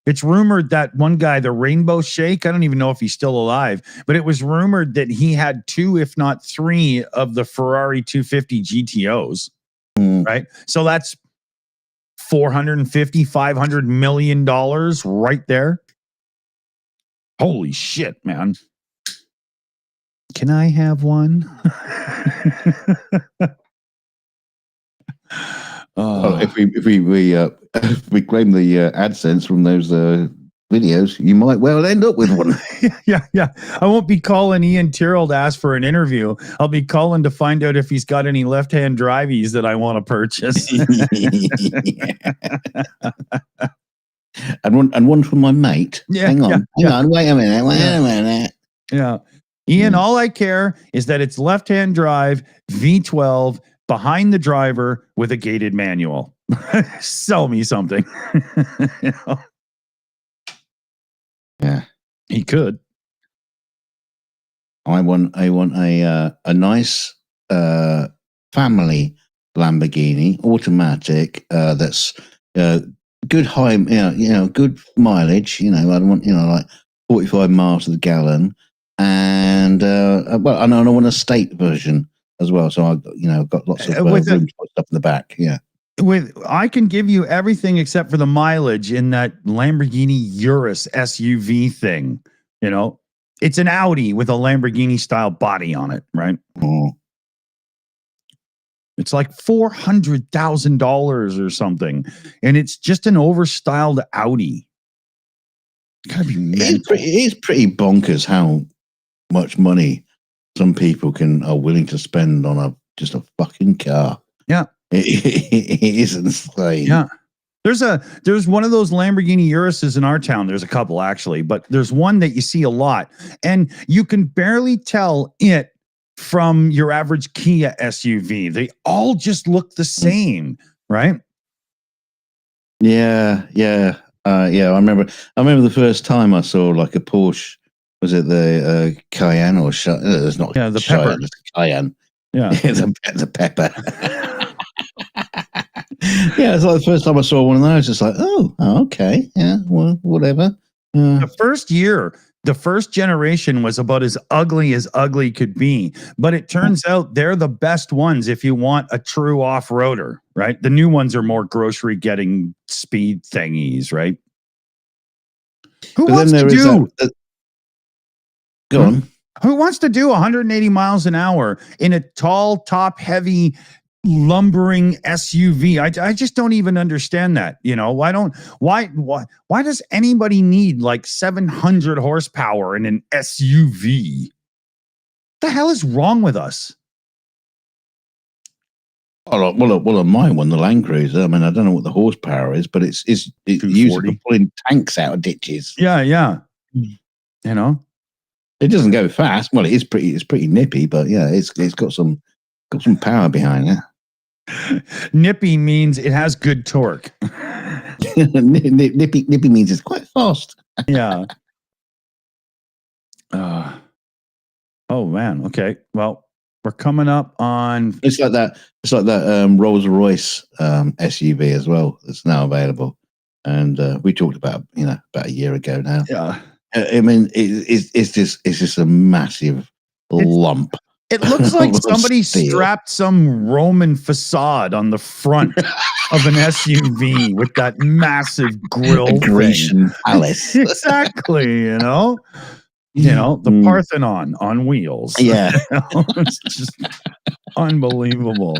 It's rumored that one guy, the Rainbow Shake, I don't even know if he's still alive, but it was rumored that he had 2, if not 3, of the Ferrari 250 GTOs, right? So that's $450-500 million right there. Holy shit, man. Can I have one? If we claim the AdSense from those videos, you might well end up with one. Yeah. I won't be calling Ian Tyrrell to ask for an interview. I'll be calling to find out if he's got any left-hand driveys that I want to purchase. And one from my mate. Yeah, Hang on, wait a minute. Yeah. Ian, all I care is that it's left-hand drive, V12, behind the driver with a gated manual. Sell me something. You know? Yeah. He could. I want a nice family Lamborghini automatic that's good high, good mileage. I don't want like 45 miles to the gallon, and and I want a state version as well. So I've got lots of room to put stuff in the back. Yeah. I can give you everything except for the mileage in that Lamborghini Urus SUV thing. It's an Audi with a Lamborghini style body on it, right? Oh. It's like $400,000 or something, and it's just an overstyled Audi. It's gotta be mental. It's pretty bonkers how much money some people are willing to spend on just a fucking car. Yeah, it is insane. Yeah. There's one of those Lamborghini Uruses in our town. There's a couple actually, but there's one that you see a lot, and you can barely tell it from your average Kia SUV. They all just look the same, right? Yeah. I remember the first time I saw like a Porsche. Was it the Cayenne or it's not? Yeah, the Cheyenne, Pepper. it's Cayenne. Yeah, the Pepper. Yeah, it's like the first time I saw one of those. It's like, oh, okay, yeah, well, whatever. The first generation was about as ugly could be, but it turns out they're the best ones if you want a true off-roader, right? The new ones are more grocery getting speed thingies, right? Who wants to do 180 miles an hour in a tall, top-heavy, lumbering SUV? I just don't even understand that. Why does anybody need like 700 horsepower in an SUV? What the hell is wrong with us? Well, on my one, the Land Cruiser. I mean, I don't know what the horsepower is, but it's used for pulling tanks out of ditches. Yeah. It doesn't go fast. Well, it's pretty nippy, but yeah, it's got some power behind it. Nippy means it has good torque. Nippy means it's quite fast. Yeah. Oh man. Okay. Well, we're coming up on. It's like that Rolls Royce SUV as well. That's now available, and we talked about about a year ago now. Yeah. I mean, it's just a massive lump. It looks like somebody strapped some Roman facade on the front of an SUV with that massive grill. A Grecian palace. Exactly, the Parthenon on wheels. Yeah. It's just unbelievable.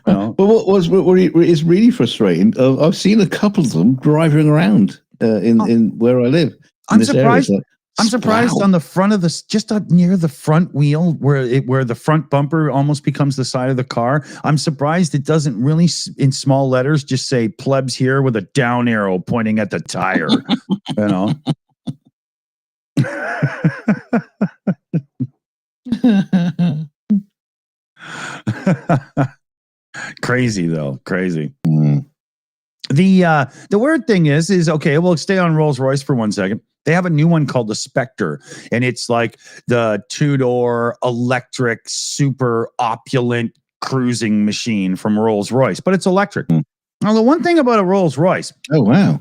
But what is really frustrating, I've seen a couple of them driving around in where I live. I'm surprised. I'm surprised on the front of just up near the front wheel where the front bumper almost becomes the side of the car. I'm surprised it doesn't really, in small letters, just say plebs here with a down arrow pointing at the tire. Crazy though. Crazy. Mm. The weird thing is okay, we'll stay on Rolls-Royce for 1 second. They have a new one called the Spectre, and it's like the two-door electric super opulent cruising machine from Rolls-Royce, but it's electric. Now, the one thing about a Rolls-Royce. Oh, wow.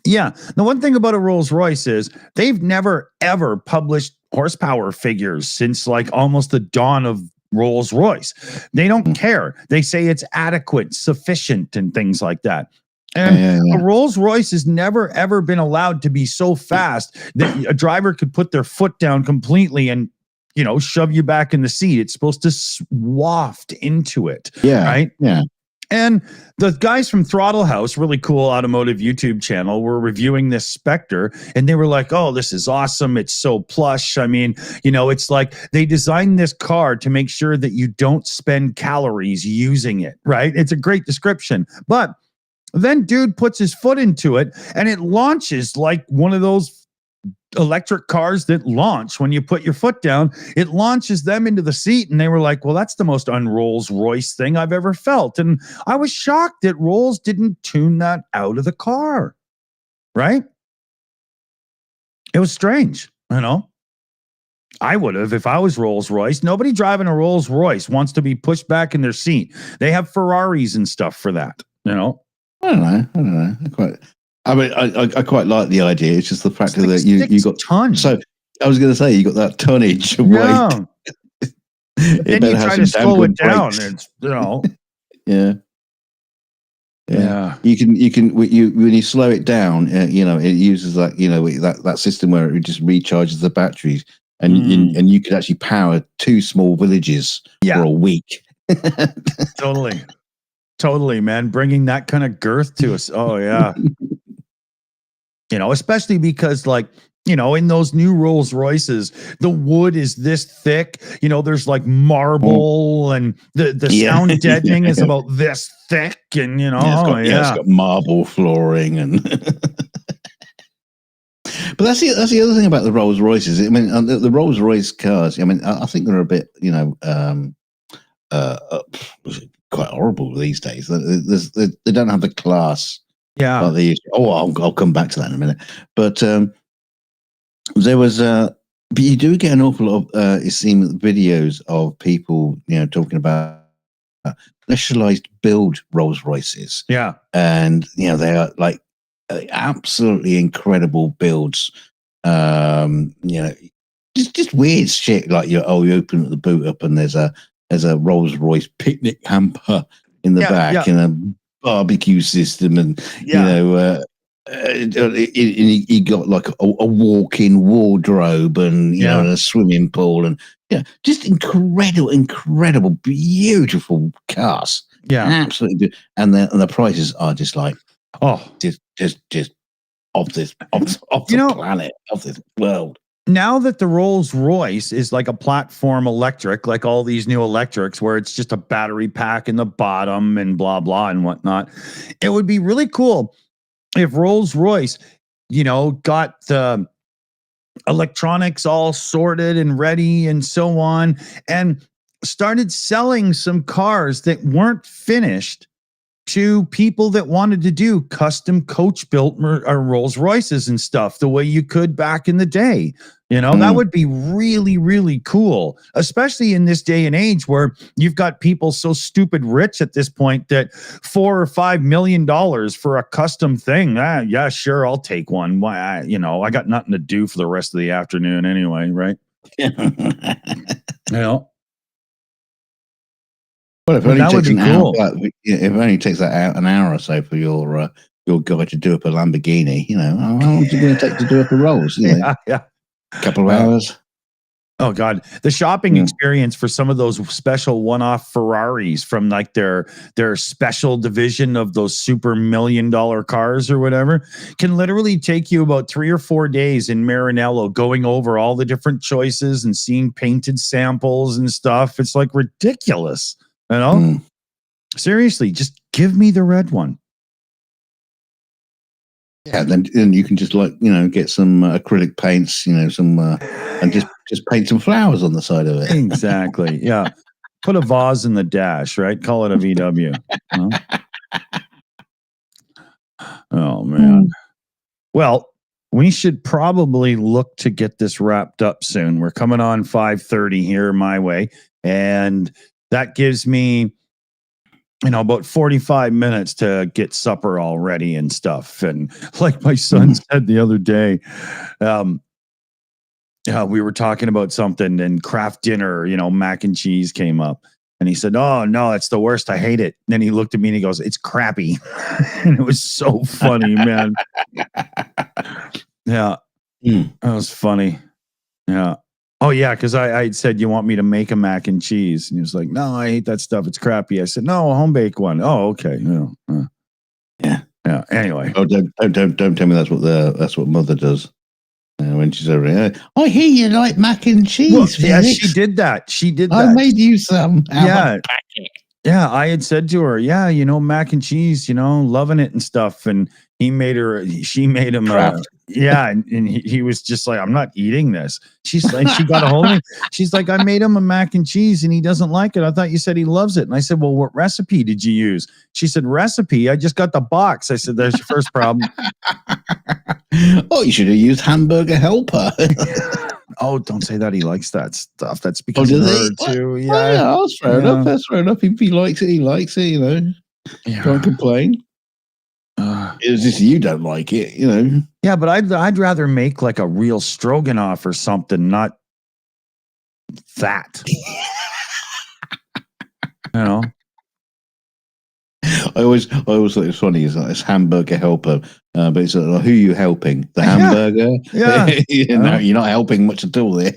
Yeah. The one thing about a Rolls-Royce is they've never, ever published horsepower figures since like almost the dawn of Rolls-Royce. They don't care. They say it's adequate, sufficient, and things like that. And a Rolls-Royce has never, ever been allowed to be so fast that a driver could put their foot down completely and, shove you back in the seat. It's supposed to waft into it. Yeah. Right? Yeah. And the guys from Throttle House, really cool automotive YouTube channel, were reviewing this Spectre, and they were like, oh, this is awesome. It's so plush. I mean, it's like they designed this car to make sure that you don't spend calories using it, right? It's a great description. But then dude puts his foot into it, and it launches like one of those electric cars that launch when you put your foot down. It launches them into the seat, and they were like, well, that's the most un-Rolls Royce thing I've ever felt. And I was shocked that Rolls didn't tune that out of the car, right? It was strange, you know. I would have if I was Rolls Royce. Nobody driving a Rolls Royce wants to be pushed back in their seat. They have Ferraris and stuff for that, you know. I don't know. I quite like the idea. It's just the fact that you got tons. So I was going to say you got that tonnage of weight. Then you try to slow it down. It's, you know. Yeah. You can when you slow it down, you know, it uses that, you know, that system where it just recharges the batteries, and you could actually power 2 small villages for a week. Totally, man. Bringing that kind of girth to us. Oh yeah. You know, especially because, like, you know, in those new Rolls Royces, the wood is this thick. You know, there's like marble, and the sound deadening is about this thick, and you know, it's got marble flooring, and. But that's the other thing about the Rolls Royces. I mean, the Rolls Royce cars. I mean, I think they're a bit, you know, quite horrible these days. They don't have the class. Yeah. Like they used to. I'll come back to that in a minute. But there was, but you do get an awful lot of, it seems, videos of people, you know, talking about specialized build Rolls Royces. Yeah. And you know, they are like absolutely incredible builds. You know, just weird shit like you open the boot up and there's a Rolls Royce picnic hamper in the back and a barbecue system, and you know, he got like a walk-in wardrobe, and you know, and a swimming pool, and just incredible, beautiful cars. Absolutely good. And the prices are just like just off this planet, off this world. Now that the Rolls Royce is like a platform electric, like all these new electrics, where it's just a battery pack in the bottom and blah, blah, and whatnot, it would be really cool if Rolls Royce, you know, got the electronics all sorted and ready and so on, and started selling some cars that weren't finished to people that wanted to do custom coach built Rolls Royces and stuff the way you could back in the day. You know, that would be really, really cool, especially in this day and age where you've got people so stupid rich at this point that $4 or $5 million for a custom thing. Yeah, sure, I'll take one. Why, you know, I got nothing to do for the rest of the afternoon anyway, right? You know. Well, if it only takes an hour, if it only takes an hour or so for your guy to do up a Lamborghini, you know, how long is it going to take to do up a Rolls? You know? A couple of hours. Oh God, the shopping experience for some of those special one-off Ferraris from like their special division of those super $1 million cars or whatever can literally take you about 3 or 4 days in Maranello, going over all the different choices and seeing painted samples and stuff. It's like ridiculous. You know, seriously, just give me the red one. Yeah, then you can just, like, you know, get some acrylic paints, you know, some and just paint some flowers on the side of it. Exactly. Yeah. Put a vase in the dash, right? Call it a VW. Oh man. Well, we should probably look to get this wrapped up soon. We're coming on 5:30 here my way, and that gives me, you know, about 45 minutes to get supper all ready and stuff. And like my son said the other day, we were talking about something, and craft dinner, you know, mac and cheese came up. And he said, "Oh, no, it's the worst. I hate it." And then he looked at me and he goes, "It's crappy." And it was so funny, man. Yeah. That was funny. Yeah. Oh, yeah, because I had said, "You want me to make a mac and cheese?" And he was like, "No, I hate that stuff. It's crappy." I said, "No, a home bake one." "Oh, okay." Yeah. Anyway. Oh, don't tell me that's what Mother does when she's over here. "I hear you like mac and cheese." Well, yeah, she did that. I made you some. Yeah. Yeah, I had said to her, yeah, mac and cheese, loving it and stuff. And she made him Craft. and he was just like, I'm not eating this. She's like, she got a hold of me. She's like, I made him a mac and cheese and he doesn't like it. I thought you said he loves it. And I said, well, what recipe did you use? She said, recipe. I just got the box. I said, there's your first problem. Oh, you should have used Hamburger Helper. Oh, don't say that. He likes that stuff. That's because does of he? her too. Oh, Yeah. yeah, that's fair enough. That's fair enough. If he likes it, he likes it, Yeah. Can't complain. It's just you don't like it, Yeah, but I'd rather make like a real stroganoff or something, not that. I always thought it was funny. It's Hamburger Helper, but it's who are you helping? The hamburger? Yeah. No, you're not helping much at all there.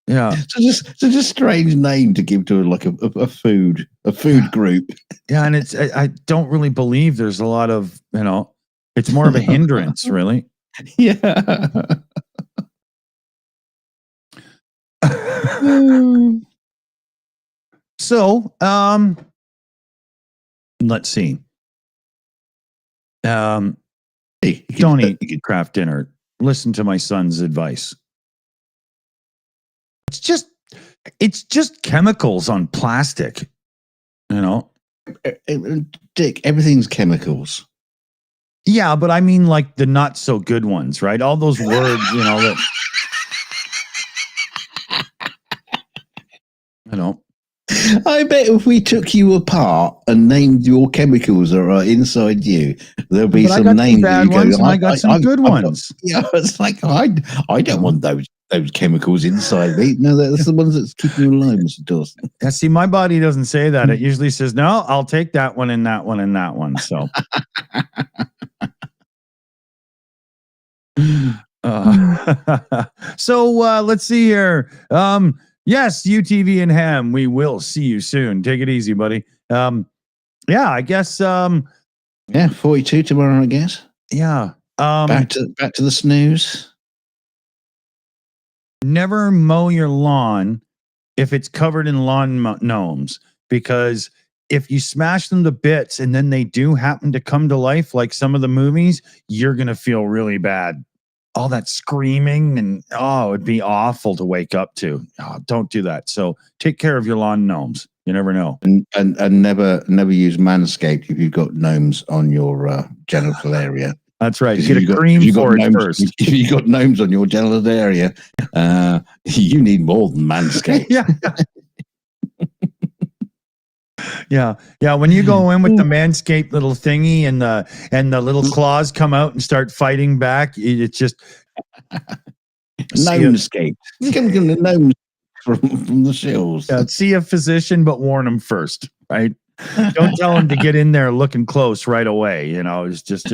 Yeah. So just a strange name to give to like a food group. Yeah, and I don't really believe there's a lot of it's more of a hindrance, really. Yeah. So, let's see. Don't eat craft dinner. Listen to my son's advice. It's just chemicals on plastic, Dick, everything's chemicals. Yeah, but I mean like the not so good ones, right? All those words, that I bet if we took you apart and named your chemicals that are inside you, there'll be some names. Bad ones, and I got some good ones. Yeah, it's like I don't want those chemicals inside me. No, that's the ones that's keeping you alive, Mr. Dawson. Yeah, see, my body doesn't say that. It usually says, no, I'll take that one and that one and that one. So, let's see here. Yes, UTV and Ham, we will see you soon. Take it easy, buddy. I guess. 42 tomorrow, I guess. Yeah. Back to the snooze. Never mow your lawn if it's covered in lawn gnomes, because if you smash them to bits and then they do happen to come to life like some of the movies, you're going to feel really bad. All that screaming and it'd be awful to wake up to. Oh, don't do that. So take care of your lawn gnomes. You never know. And never use Manscaped if you've got gnomes on your genital area. That's right. Get a cream for it first. If you got gnomes on your genital area, you need more than Manscaped. Yeah. When you go in with the Manscaped little thingy and the little claws come out and start fighting back, it's just Gnomescaped. The gnomes from the Shills. Yeah, see a physician, but warn them first, right? Don't tell them to get in there looking close right away. It's just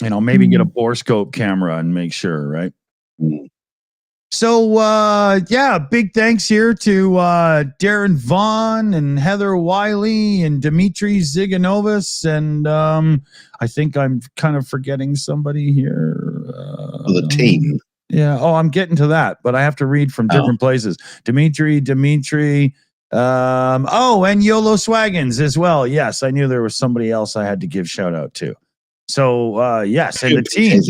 maybe get a borescope camera and make sure, right? So, big thanks here to Darren Vaughn and Heather Wiley and Dimitri Ziganovas. And I think I'm kind of forgetting somebody here. The team. Yeah. Oh, I'm getting to that, but I have to read from different places. Dimitri. And YOLO Swaggins as well. Yes, I knew there was somebody else I had to give shout out to. So, yes, and the team.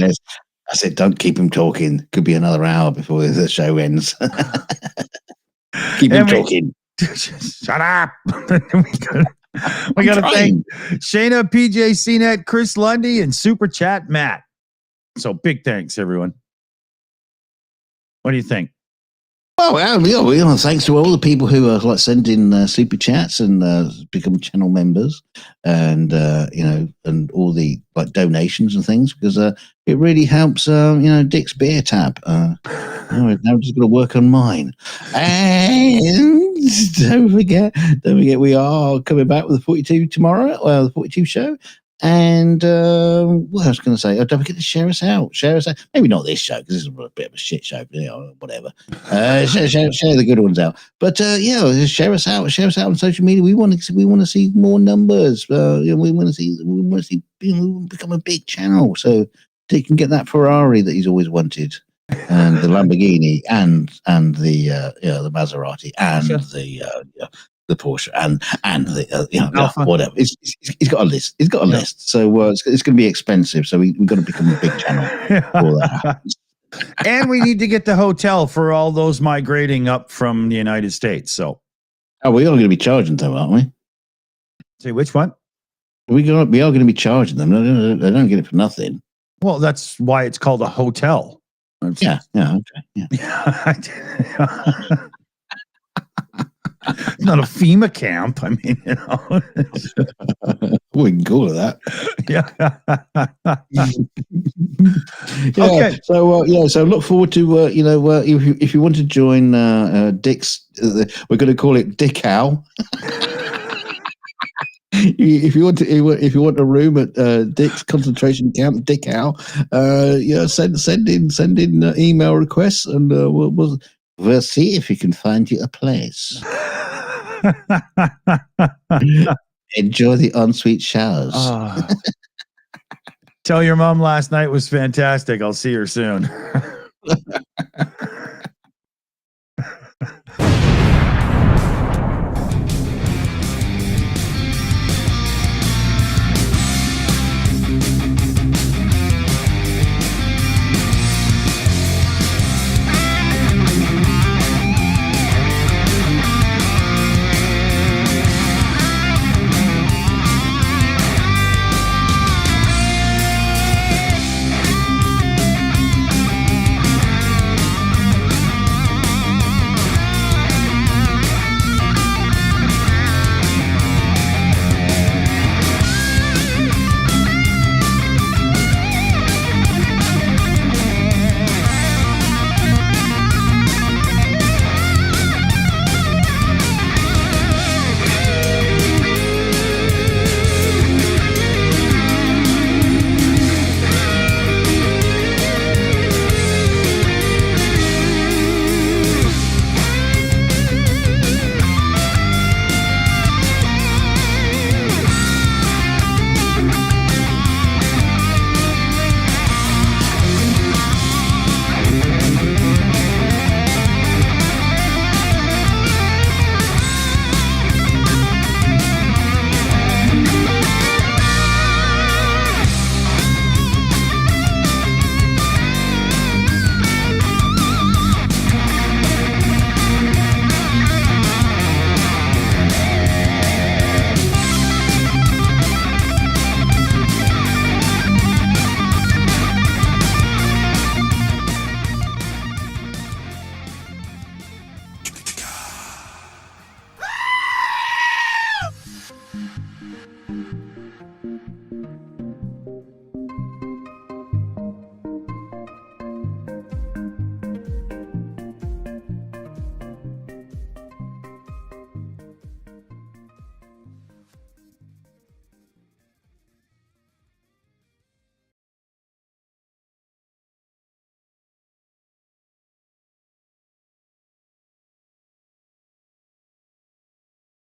I said, don't keep him talking. Could be another hour before the show ends. Keep him talking. Shut up. we got to thank Shayna, PJ CNET, Chris Lundy, and Super Chat Matt. So big thanks, everyone. What do you think? Well, thanks to all the people who are sending super chats and become channel members, and and all the donations and things, because it really helps. Dick's beer tab. Now I'm just going to work on mine. And don't forget, we are coming back with the 42 tomorrow. The 42 show. And what I was going to say, don't forget to share us out. Maybe not this show, because this is a bit of a shit show, whatever. Share the good ones out. But share us out. Share us out on social media. We want to see more numbers. We want to see become a big channel, so they can get that Ferrari that he's always wanted. and the Lamborghini and the the Maserati and the Porsche and the Alpha. whatever. He's got a list. He's got a list. So it's going to be expensive. So we've got to become a big channel for that. And we need to get the hotel for all those migrating up from the United States. So, we are going to be charging them, aren't we? say which one? We are going to be charging them. They don't get it for nothing. Well, that's why it's called a hotel. Okay. Yeah. It's not a FEMA camp. I mean, we can call it that. Yeah. Okay. So look forward to if you want to join Dick's, we're going to call it Dick Owl. If you want a room at Dick's concentration camp, Dick Owl, send in email requests, and we'll see if we can find you a place. Enjoy the ensuite showers. Tell your mom last night was fantastic. I'll see her soon.